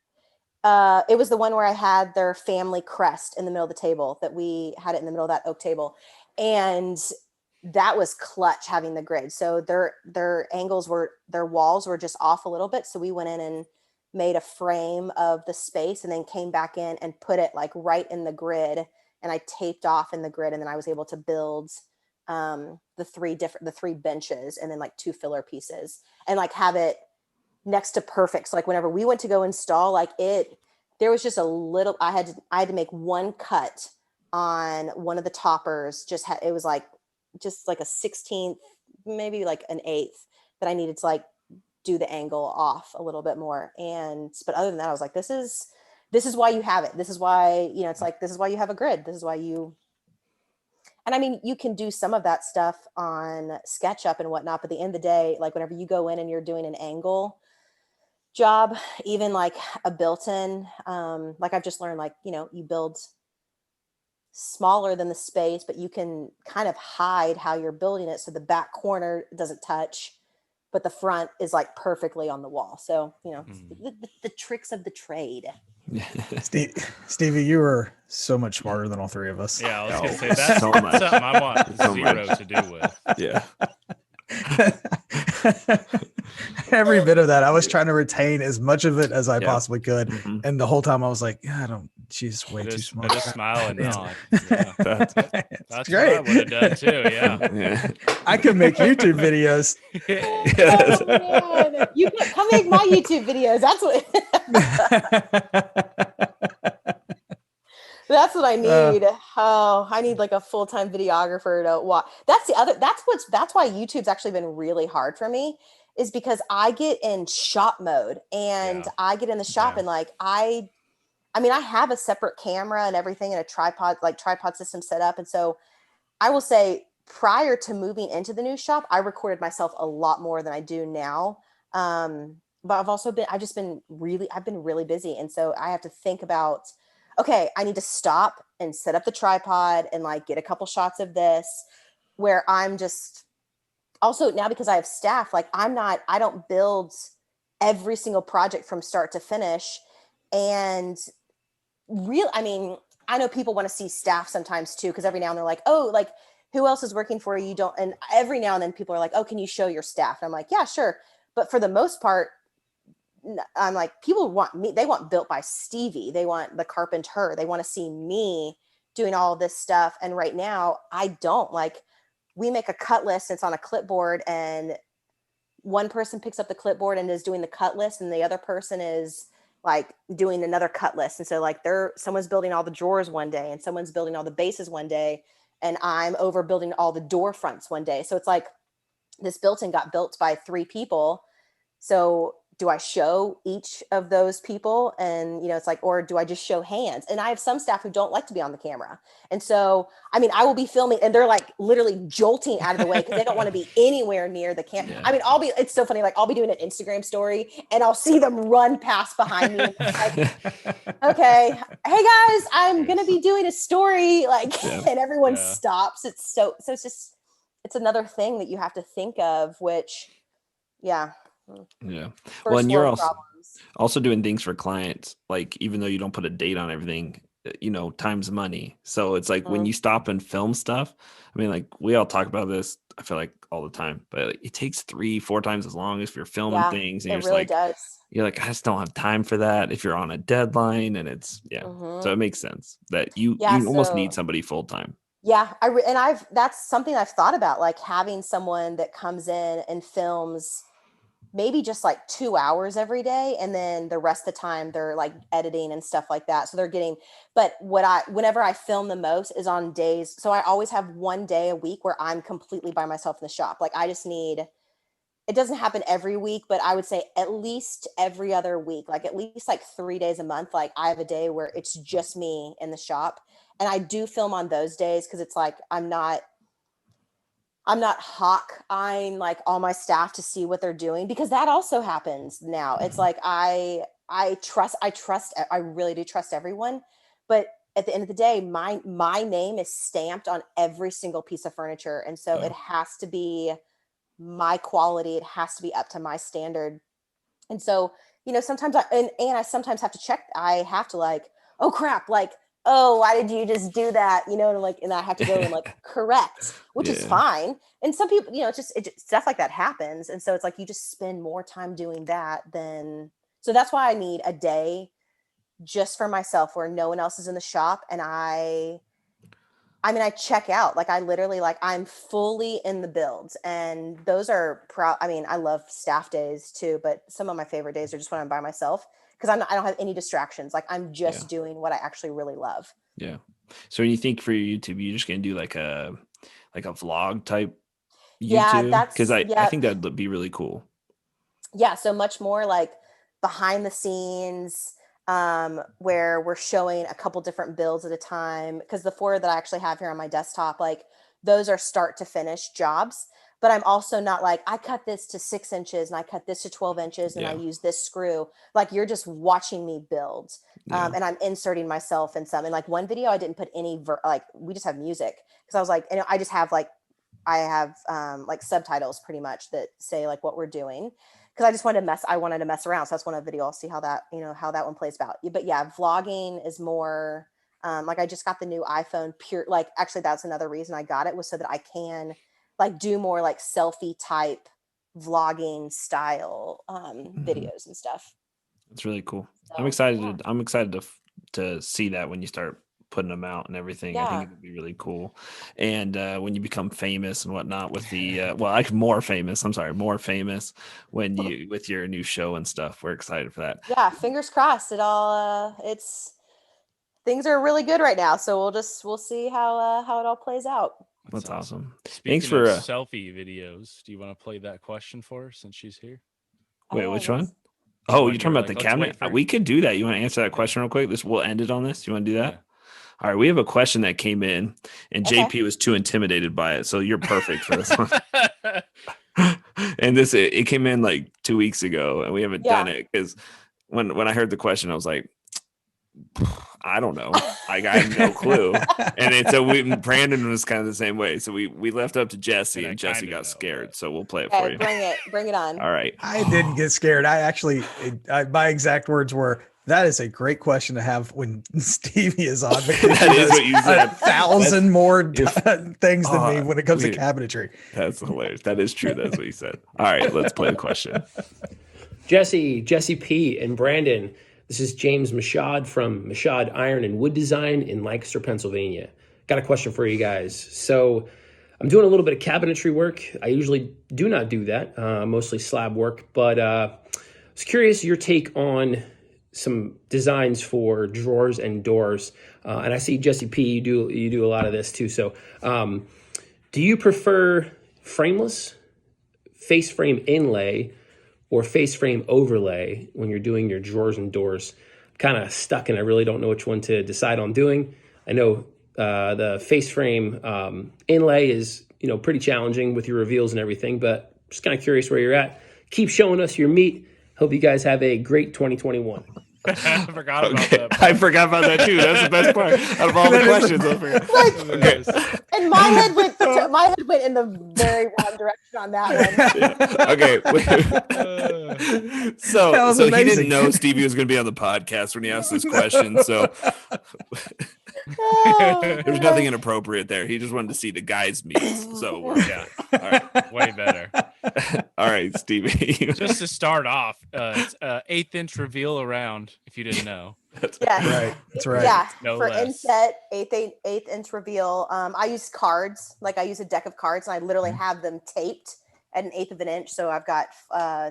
It was the one where I had their family crest in the middle of the table, that we had it in the middle of that oak table. And that was clutch, having the grid. So their walls were just off a little bit. So we went in and made a frame of the space and then came back in and put it like right in the grid. And I taped off in the grid. And then I was able to build the 3 benches and then like 2 filler pieces and like have it next to perfect. So like whenever we went to go install, like there was just a little, I had to make one cut on one of the toppers. It was like just like a 16th, maybe like an 1/8 that I needed to like do the angle off a little bit more. But other than that, I was like, this is why you have it. This is why, it's like, this is why you have a grid. This is why and I mean, you can do some of that stuff on SketchUp and whatnot, but at the end of the day, like whenever you go in and you're doing an angle job, even like a built-in, like I've just learned, like, you build smaller than the space, but you can kind of hide how you're building it. So the back corner doesn't touch, but the front is like perfectly on the wall. So, the tricks of the trade. Stevie, you were so much smarter than all 3 of us. Yeah, I was going to say, that's so much. something I want zero to do with. Yeah. Every bit of that, I was trying to retain as much of it as I possibly could. Mm-hmm. And the whole time I was like, she's way too smart. I just smile and nod. Yeah. That's great. what I would have done too. Yeah. I could make YouTube videos. Oh, man. You come make my YouTube videos. That's what I need. I need like a full-time videographer to watch. That's why YouTube's actually been really hard for me, is because I get in shop mode and I get in the shop and like, I have a separate camera and everything and a tripod system set up. And so I will say, prior to moving into the new shop, I recorded myself a lot more than I do now. But I've been really busy. And so I have to think about, okay, I need to stop and set up the tripod and like get a couple shots of this, where I'm just also now, because I have staff, like I don't build every single project from start to finish. And I know people want to see staff sometimes too, because every now and then they're like, oh, like, who else is working for you? You don't, and every now and then people are like, oh, can you show your staff? And I'm like, yeah, sure. But for the most part, I'm like, people want me, they want Built by Stevie. They want the carpenter. They want to see me doing all this stuff. And right now I don't. Like, we make a cut list, it's on a clipboard, and one person picks up the clipboard and is doing the cut list, and the other person is like doing another cut list. And so like someone's building all the drawers one day, and someone's building all the bases one day, and I'm over building all the door fronts one day. So it's like this built-in got built by 3 people. So do I show each of those people? And, it's like, or do I just show hands? And I have some staff who don't like to be on the camera. And so, I will be filming and they're like literally jolting out of the way because they don't want to be anywhere near the camera. Yeah. It's so funny. Like, I'll be doing an Instagram story and I'll see them run past behind me. Like, okay, hey guys, I'm going to be doing a story. Like, and everyone stops. It's it's another thing that you have to think of, which, yeah. Well, and you're also doing things for clients. Like, even though you don't put a date on everything, times money. So it's like when you stop and film stuff, I mean, like we all talk about this, I feel like all the time, but it takes 3-4 times as long if you're filming things, and it really does. You're like, I just don't have time for that if you're on a deadline, and it's so it makes sense that you almost need somebody full time. Yeah, that's something I've thought about, like having someone that comes in and films maybe just like 2 hours every day, and then the rest of the time they're like editing and stuff like that. So they're getting, but whenever I film the most is on days. So I always have one day a week where I'm completely by myself in the shop. Like I just need, it doesn't happen every week, but I would say at least every other week, like at least like 3 days a month. Like I have a day where it's just me in the shop, and I do film on those days. Cause it's like, I'm not hawk eyeing like all my staff to see what they're doing, because that also happens now. It's like, I really do trust everyone, but at the end of the day, my name is stamped on every single piece of furniture. And so it has to be my quality. It has to be up to my standard. And so, sometimes I sometimes have to check. I have to like, oh crap, like, oh, why did you just do that? And I have to go and like correct, which is fine. And some people, stuff like that happens. And so it's like, you just spend more time doing that so that's why I need a day just for myself where no one else is in the shop. And I check out, like I literally, like I'm fully in the builds, and those are I love staff days too, but some of my favorite days are just when I'm by myself, because I don't have any distractions. Like I'm just doing what I actually really love. Yeah. So when you think for your YouTube, you're just going to do like a vlog type YouTube? Because I think that'd be really cool. Yeah. So much more like behind the scenes, where we're showing a couple different builds at a time. Because the 4 that I actually have here on my desktop, like those are start to finish jobs. But I'm also not like, I cut this to 6 inches and I cut this to 12 inches and I use this screw. Like you're just watching me build. And I'm inserting myself in some. And like one video, I didn't put any, we just have music. Because I was like, and I just have like, I have like subtitles pretty much that say like what we're doing. Because I wanted to mess around. So that's one of the video. I'll see how that, how that one plays out. But yeah, vlogging is more, like I just got the new iPhone actually that's another reason I got it, was so that I can like do more like selfie type vlogging style videos and stuff. It's really cool. So, I'm excited. I'm excited to see that when you start putting them out and everything. I think it would be really cool. And when you become famous and whatnot with the more famous when you with your new show and stuff. We're excited for that. Yeah, fingers crossed. Things are really good right now, so we'll see how it all plays out. That's awesome. Thanks for selfie videos. Do you want to play that question for her since she's here? Wait, which one? Oh, you're talking about the cabinet? We could do that. You want to answer that question real quick? We'll end it on this. You want to do that? Yeah. All right, we have a question that came in, and JP was too intimidated by it, so you're perfect for this one. And it came in like 2 weeks ago, and we haven't done it because when I heard the question, I was like, I don't know. I have no clue. And Brandon was kind of the same way. So we left up to Jesse, and Jesse got scared. So we'll play it for you. Bring it on. All right. I didn't get scared. My exact words were, that is a great question to have when Stevie is on. That is what you said. 1,000 more things than me when it comes to cabinetry. That's hilarious. That is true. That's what you said. All right, let's play the question. Jesse P. and Brandon. This is James Mashad from Mashad Iron and Wood Design in Lancaster, Pennsylvania. Got a question for you guys. So I'm doing a little bit of cabinetry work. I usually do not do that, mostly slab work, but I was curious your take on some designs for drawers and doors. And I see Jesse P, you do a lot of this too. So do you prefer frameless, face frame inlay, or face frame overlay when you're doing your drawers and doors? Kind of stuck, and I really don't know which one to decide on doing. I know the face frame inlay is pretty challenging with your reveals and everything, but just kind of curious where you're at. Keep showing us your meat. Hope you guys have a great 2021. I forgot about that. I forgot about that too. That's the best part out of all the questions. I forgot. And my head went my head went in the very wrong direction on that one. Okay. So he didn't know Stevie was going to be on the podcast when he asked this question. So there's nothing inappropriate there. He just wanted to see the guys meet. So we're good. All right. Way better. All right, Stevie. Just to start off, it's 1/8-inch reveal around, if you didn't know. Yes. Right. That's right. Yeah. No for less. inset, eighth inch reveal. I use cards. Like I use a deck of cards, and I literally have them taped at 1/8 of an inch. So I've got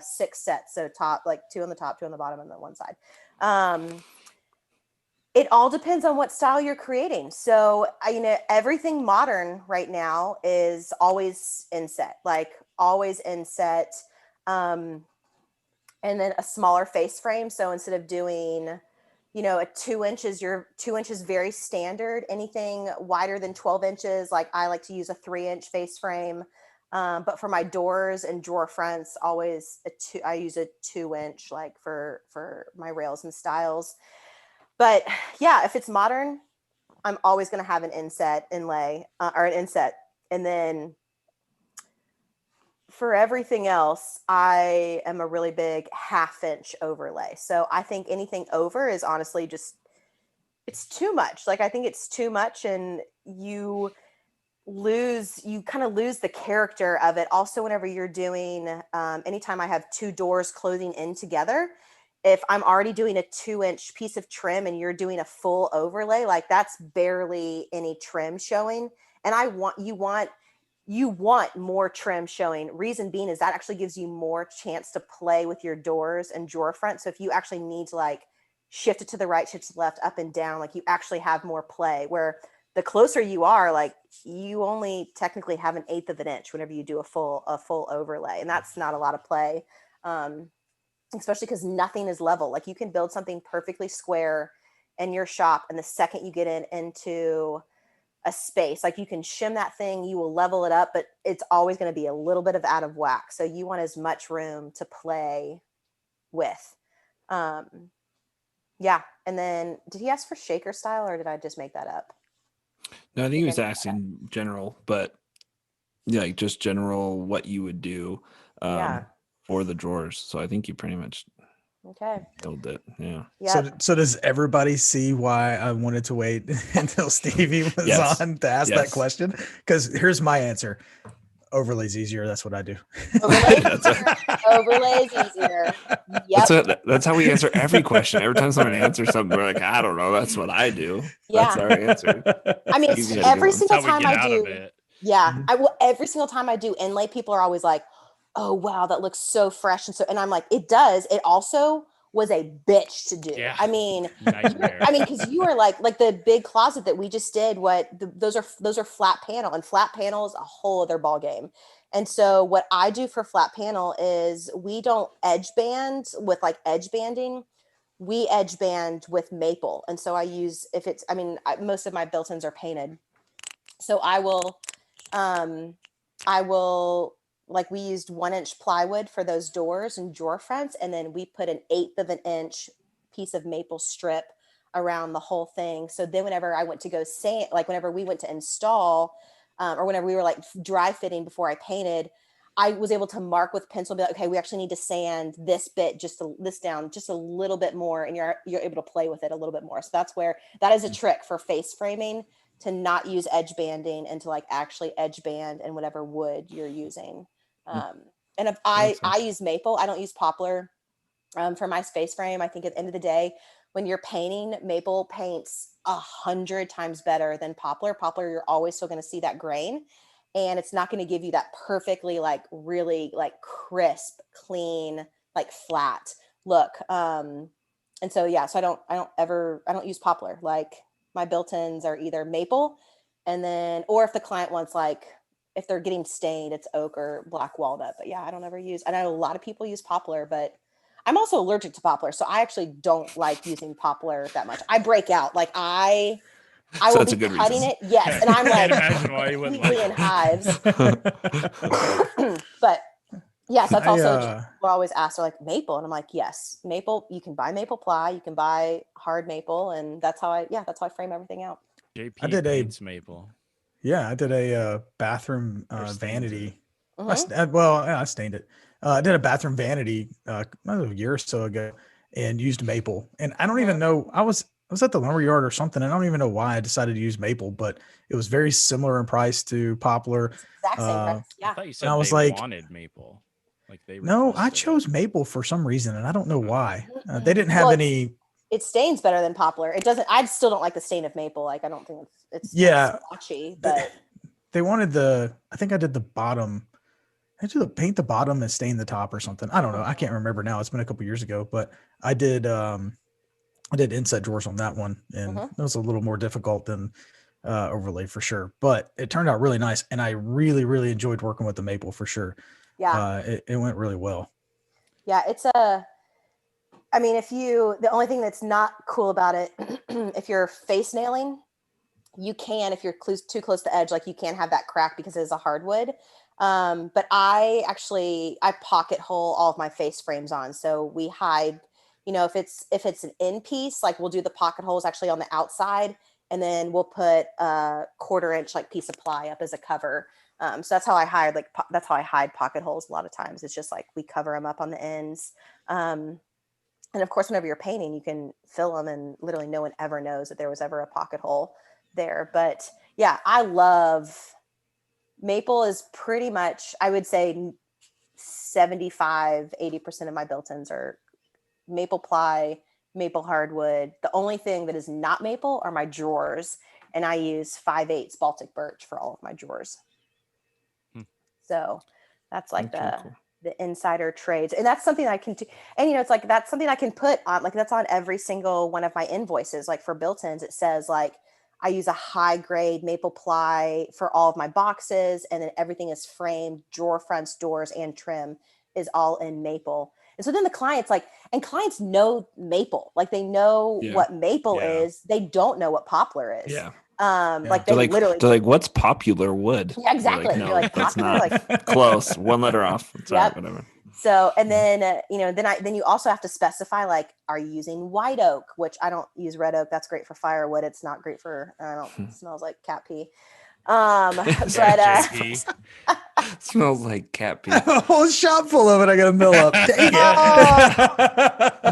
6 sets. So top, like 2 on the top, 2 on the bottom, and then one side. It all depends on what style you're creating. So everything modern right now is always inset, like always inset. And then a smaller face frame. So instead of doing, a 2 inches, your 2 inches very standard. Anything wider than 12 inches, like I like to use a 3-inch face frame. But for my doors and drawer fronts, always I use a 2-inch, like for my rails and styles. But yeah, if it's modern, I'm always going to have an inset inlay or an inset. And then for everything else, I am a really big 1/2-inch overlay. So I think anything over is honestly just, it's too much. Like, I think it's too much, and you kind of lose the character of it. Also, whenever you're doing, anytime I have 2 doors closing in together, if I'm already doing a 2-inch piece of trim and you're doing a full overlay, like that's barely any trim showing. And you want more trim showing. Reason being is that actually gives you more chance to play with your doors and drawer front. So if you actually need to like shift it to the right, shift to the left, up and down, like you actually have more play, where the closer you are, like you only technically have 1/8 of an inch whenever you do a full overlay. And that's not a lot of play. Especially because nothing is level. Like you can build something perfectly square in your shop, and the second you get into a space, like you can shim that thing, you will level it up, but it's always going to be a little bit of out of whack. So you want as much room to play with. Yeah. And then did he ask for shaker style, or did I just make that up? No, I think he was asking general, but yeah, like just general what you would do. For the drawers. So I think you pretty much nailed it. Yeah. Yep. So does everybody see why I wanted to wait until Stevie was on to ask that question? Because here's my answer. Overlay's easier. That's what I do. Overlay's easier. Yep. That's how we answer every question. Every time someone answers something, we're like, I don't know. That's what I do. Yeah. That's our answer. I mean, every single time I do. Yeah. Mhm. I will. Every single time I do inlay, people are always like, oh wow, that looks so fresh. And I'm like, it does. It also was a bitch to do. Yeah. I mean, Nightmare. because you are like the big closet that we just did, those are flat panel, and flat panel is a whole other ball game. And so what I do for flat panel is we don't edge band with like edge banding. We edge band with maple. And so I use, most of my built-ins are painted. So I will, like we used 1-inch plywood for those doors and drawer fronts. And then we put 1/8 of an inch piece of maple strip around the whole thing. So then whenever I went to go sand, like whenever we went to install, or whenever we were like dry fitting before I painted, I was able to mark with pencil, be like, okay, we actually need to sand this bit, this down just a little bit more. And you're able to play with it a little bit more. So that is a trick for face framing, to not use edge banding and to like actually edge band in whatever wood you're using. And if I use maple, I don't use poplar for my space frame. I think at the end of the day, when you're painting, maple paints 100 times better than poplar. Poplar, you're always still going to see that grain, and it's not going to give you that perfectly like really like crisp, clean, like flat look. And so, yeah, so I don't use poplar. Like my built-ins are either maple, and then, or if the client wants like, if they're getting stained, it's oak or black walnut. But yeah, I don't ever use, I know a lot of people use poplar, but I'm also allergic to poplar. So I actually don't like using poplar that much. I break out. Like I will be cutting it. Yes. And I'm like completely in hives. But yes, that's also we're always asked, are like maple. And I'm like, yes, maple, you can buy maple ply, you can buy hard maple. And that's how I frame everything out. JP paints maple. Yeah, I did a bathroom Or stains it. vanity. Mhm. I stained it. I did a bathroom vanity a year or so ago and used maple. And I don't even Mhm. know. I was at the lumber yard or something. And I don't even know why I decided to use maple, but it was very similar in price to poplar. It's the exact same price. Uh, I Yeah. thought you and I said was they like, wanted maple, like they no, I requested it. chose maple for some reason, and I don't know why. They didn't Well, have any. it stains better than poplar. It doesn't. I still don't like the stain of maple. Like I don't think it's kind of Yeah, splotchy, they, but they wanted the. I think I did the bottom. I did paint the bottom and stain the top or something. I don't know. I can't remember now. It's been a couple years ago, but I did. I did inset drawers on that one, and Mhm. it was a little more difficult than overlay for sure. But it turned out really nice, and I really, really enjoyed working with the maple for sure. yeah, It went really well. yeah. It's a. I mean, the only thing that's not cool about it, if you're face nailing, you can, if you're too close to the edge, like you can have that crack because it is a hardwood. But I pocket hole all of my face frames on. So we hide, if it's an in piece, like we'll do the pocket holes actually on the outside, and then we'll put a 1/4 inch like piece of ply up as a cover. So that's how I hide that's how I hide pocket holes a lot of times. It's just like we cover them up on the ends. And of course, whenever you're painting, you can fill them, and literally no one ever knows that there was ever a pocket hole there. But yeah, I love maple is pretty much, I would say 75-80% of my built-ins are maple ply, maple hardwood. The only thing that is not maple are my drawers. And I use 5/8 Baltic birch for all of my drawers. Hmm. So that's like That's really cool. the insider trades. And that's something I can do. And it's like, that's something I can put on, like that's on every single one of my invoices. Like for built-ins, it says like, I use a high grade maple ply for all of my boxes. And then everything is framed, drawer fronts, doors, and trim is all in maple. And so then the clients and clients know maple, like they know Yeah. what maple Yeah. is. They don't know what poplar is. Yeah. Like They're they like, literally, what's popular wood? yeah, You're like, exactly. no, You're like that's popular, not like, close. One letter off. It's all right, yep. whatever. So, and then, then you also have to specify, like, are you using white oak, which I don't use red oak. That's great for firewood. It's not great for, I don't, it smells like cat pee. But, JP. Smells like cat pee. A whole shop full of it. I got to mill up. Dang it.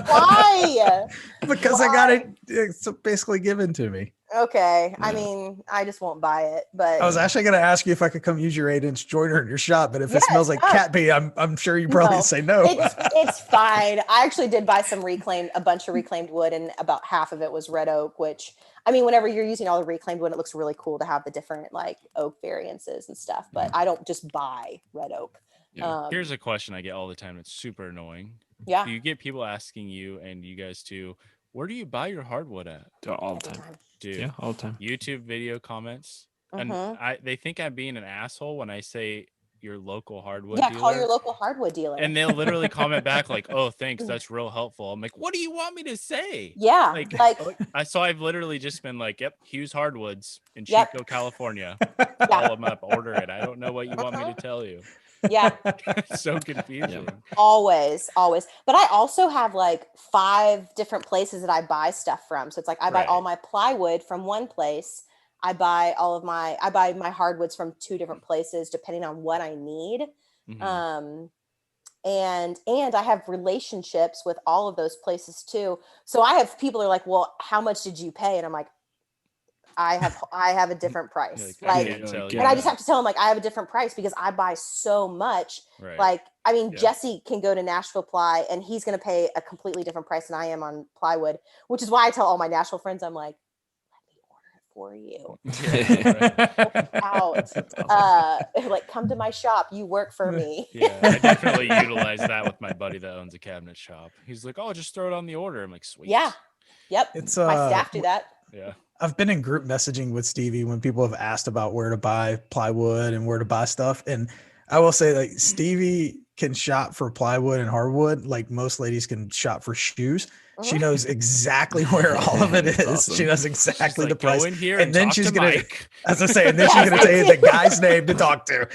why? Because I got it. It's basically given to me. Okay. I Yeah. mean, I just won't buy it, but I was actually going to ask you if I could come use your 8-inch joiner in your shop, but if it smells like yeah. cat pee, I'm sure you probably No, say no. it's fine. I actually did buy a bunch of reclaimed wood, and about half of it was red oak, which, I mean, whenever you're using all the reclaimed wood, it looks really cool to have the different like oak variances and stuff, but I don't just buy red oak. Yeah. Here's a question I get all the time. It's super annoying. Yeah. Do you get people asking you, and you guys too, where do you buy your hardwood at? All the time. Dude, Yeah, all the time. YouTube video comments. And they think I'm being an asshole when I say your local hardwood dealer. Call your local hardwood dealer. And they'll literally comment back like, "Oh, thanks, that's real helpful." I'm like, "What do you want me to say?" Yeah, I've literally just been like, "Yep, Hughes Hardwoods in Yep. Chico, California. Call them up, order it. I don't know what you want me to tell you." Yeah. It's so confusing. Yep. Always. But I also have like 5 different places that I buy stuff from. So it's like I buy all my plywood from one place. I buy my hardwoods from 2 different places depending on what I need. Mm-hmm. And I have relationships with all of those places too. So I have people are like, "Well, how much did you pay?" And I'm like, I have a different price. And I just have to tell them like I have a different price because I buy so much. Right. Like, I mean, Jesse can go to Nashville Ply and he's going to pay a completely different price than I am on plywood, which is why I tell all my Nashville friends, I'm like, let me order it for you. Out. Like, come to my shop. You work for me. Yeah, I definitely utilize that with my buddy that owns a cabinet shop. He's like, "Oh, just throw it on the order." I'm like, "Sweet." Yeah. Yep. My staff do that. Yeah. I've been in group messaging with Stevie when people have asked about where to buy plywood and where to buy stuff. And I will say, like, Stevie can shop for plywood and hardwood like most ladies can shop for shoes. She knows exactly where all of it is. Awesome. She knows exactly the price. Go in here and then she's gonna, as I say, and then Yes, she's gonna tell you the guy's name to talk to.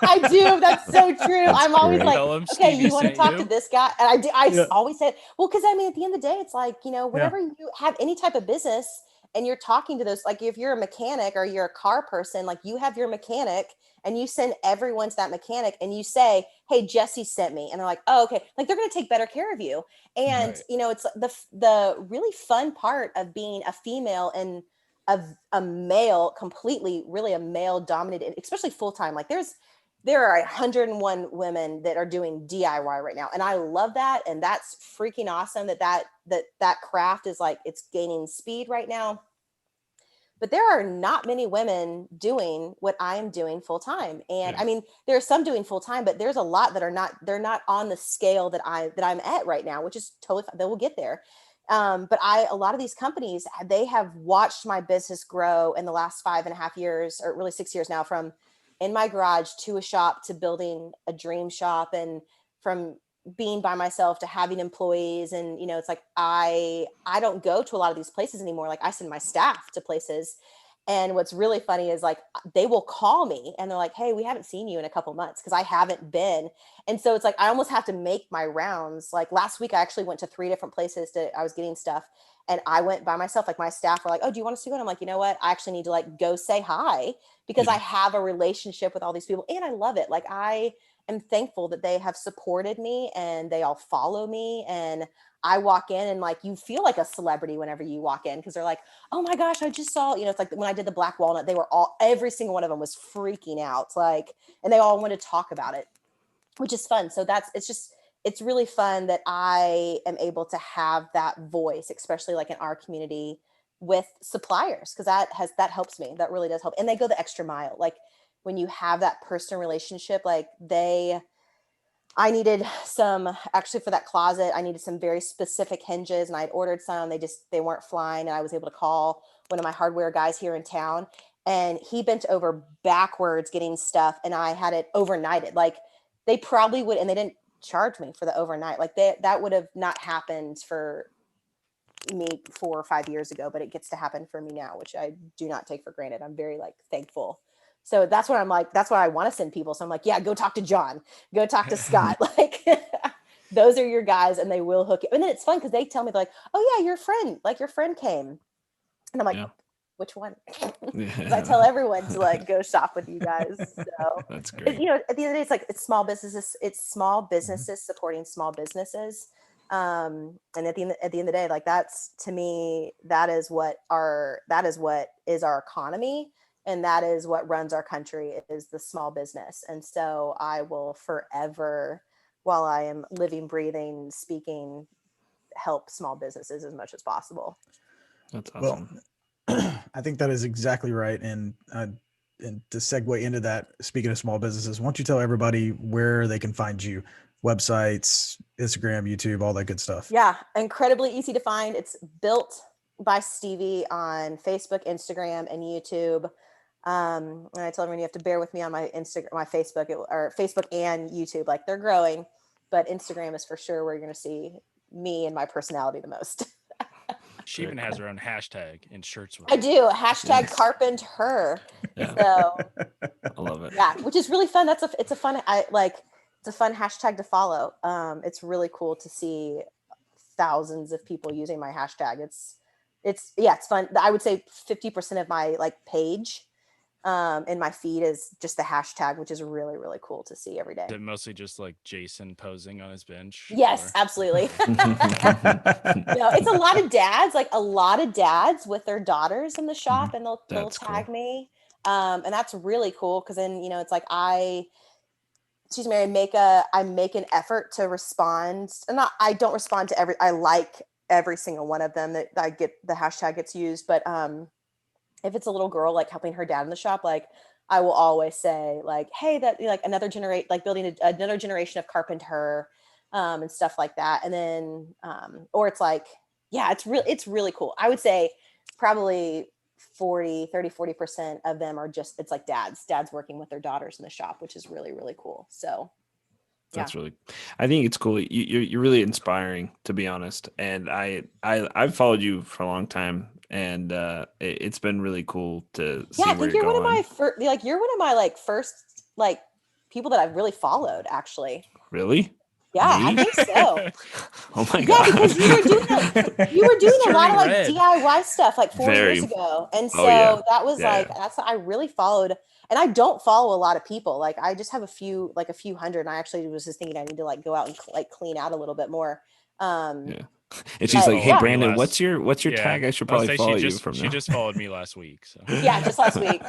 I do. That's so true. I'm always like, okay, you want to talk to this guy? And I always say, well, because I mean, at the end of the day, it's like, whenever you have any type of business and you're talking to those, like if you're a mechanic or you're a car person, like you have your mechanic and you send everyone to that mechanic and you say, hey, Jesse sent me. And they're like, oh, okay. Like they're going to take better care of you. And, Right. you know, it's the really fun part of being a female and a male, completely, really a male dominated, especially full-time. Like there are 101 women that are doing DIY right now. And I love that. And that's freaking awesome that craft is like, it's gaining speed right now. But there are not many women doing what I'm doing full time. And I mean, there are some doing full time, but there's a lot that are not, they're not on the scale that I'm at right now, which is totally, they will get there. But a lot of these companies, they have watched my business grow in the last 5.5 years, or really 6 years now, from in my garage to a shop to building a dream shop, and from being by myself to having employees. And, you know, it's like, I don't go to a lot of these places anymore. Like I send my staff to places. And what's really funny is like, they will call me and they're like, hey, we haven't seen you in a couple months, because I haven't been. And so it's like, I almost have to make my rounds. Like last week, I actually went to 3 different places I was getting stuff, and I went by myself. Like my staff were like, oh, do you want us to go? And I'm like, you know what? I actually need to like go say hi, because I have a relationship with all these people and I love it. Like I am thankful that they have supported me and they all follow me. And I walk in and like, you feel like a celebrity whenever you walk in, because they're like, oh my gosh, I just saw, you know, it's like when I did the black walnut, they were every single one of them was freaking out. Like, and they all wanted to talk about it, which is fun. So it's really fun that I am able to have that voice, especially like in our community with suppliers, because that helps me. That really does help. And they go the extra mile. Like when you have that personal relationship, like I needed some, actually for that closet, I needed some very specific hinges, and I'd ordered some. They weren't flying, and I was able to call one of my hardware guys here in town, and he bent over backwards getting stuff, and I had it overnighted. Like they probably would, and they didn't charge me for the overnight. Like that would have not happened for me 4 or 5 years ago, but it gets to happen for me now, which I do not take for granted. I'm very like thankful. So that's what I'm like, that's what I want to send people. So I'm like, yeah, go talk to John, go talk to Scott. Like those are your guys, and they will hook you. And then it's fun because they tell me, they're like, oh yeah, your friend came. And I'm like, which one? I tell everyone to like go shop with you guys. So that's great. You know, at the end of the day, it's like it's small businesses supporting small businesses. And at the end of the day, like that's, to me, that is what is our economy. And that is what runs our country, is the small business. And so I will forever, while I am living, breathing, speaking, help small businesses as much as possible. That's awesome. Well, I think that is exactly right. And to segue into that, speaking of small businesses, why don't you tell everybody where they can find you? Websites, Instagram, YouTube, all that good stuff. Yeah, incredibly easy to find. It's Built by Stevie on Facebook, Instagram, and YouTube. And I tell everyone you have to bear with me on my Instagram, my Facebook, or Facebook and YouTube. Like they're growing, but Instagram is for sure where you're going to see me and my personality the most. She even has her own hashtag in shirts. I do. Hashtag carpent her. Yeah. So I love it. Yeah, which is really fun. It's a fun hashtag to follow. It's really cool to see thousands of people using my hashtag. It's fun. I would say 50% of my like page in my feed is just the hashtag, which is really, really cool to see every day. Is it mostly just like Jason posing on his bench? Yes, absolutely. It's a lot of dads with their daughters in the shop, and they'll tag me. And that's really cool, because then, you know, it's like I make an effort to respond. And I don't respond to I like every single one of them that I get, the hashtag gets used. But if it's a little girl like helping her dad in the shop, like I will always say like, hey, that like another generation, like building another generation of carpenter, and stuff like that. And then or it's like, yeah, it's really cool. I would say probably 40% of them are just, it's like dads working with their daughters in the shop, which is really, really cool. So that's really, I think it's cool. You're really inspiring, to be honest. And I've followed you for a long time, and it's been really cool to see I where think you're going. one of my first, like you're one of my like first like people that I've really followed, actually. Really? Yeah, I Me? think so. Oh my Yeah, god. because you were doing a lot of like Turning red. DIY stuff like 4 Very. years ago. And Oh, so yeah. that was Yeah, like that's I really followed, and I don't follow a lot of people. Like I just have a few hundred, and I actually was just thinking I need to like go out and like clean out a little bit more. Yeah. And she's But, like, "Hey, yeah. Brandon, what's your Yeah. tag? I should I would probably say follow she you just from she now." just followed me last week. So Yeah, just last week.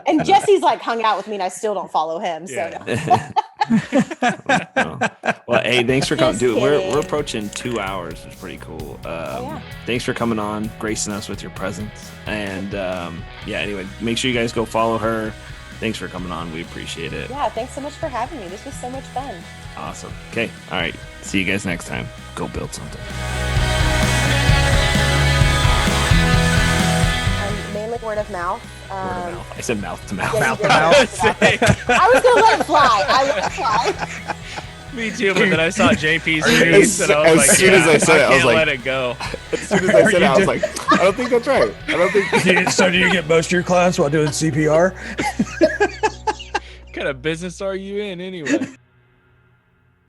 And Jesse's like hung out with me, and I still don't follow him. So Yeah. no. Well, hey, thanks for coming, Just dude. We're kidding. approaching 2 hours. It's pretty cool. Yeah. Thanks for coming on, gracing us with your presence. And yeah, anyway, make sure you guys go follow her. Thanks for coming on. We appreciate it. Yeah, thanks so much for having me. This was so much fun. Awesome. Okay. All right. See you guys next time. Go build something. Mainly word of mouth. Word of mouth. I said mouth to mouth. Yeah, Mouth you to did. mouth. I was gonna let it fly. I let it fly. me too. But then I saw JP's release, and I was like, soon as I said it, I was can't like- let it go. As soon as I said it, I was like, I don't think that's right. I don't think. So do you get most of your clients while doing CPR? What kind of business are you in anyway?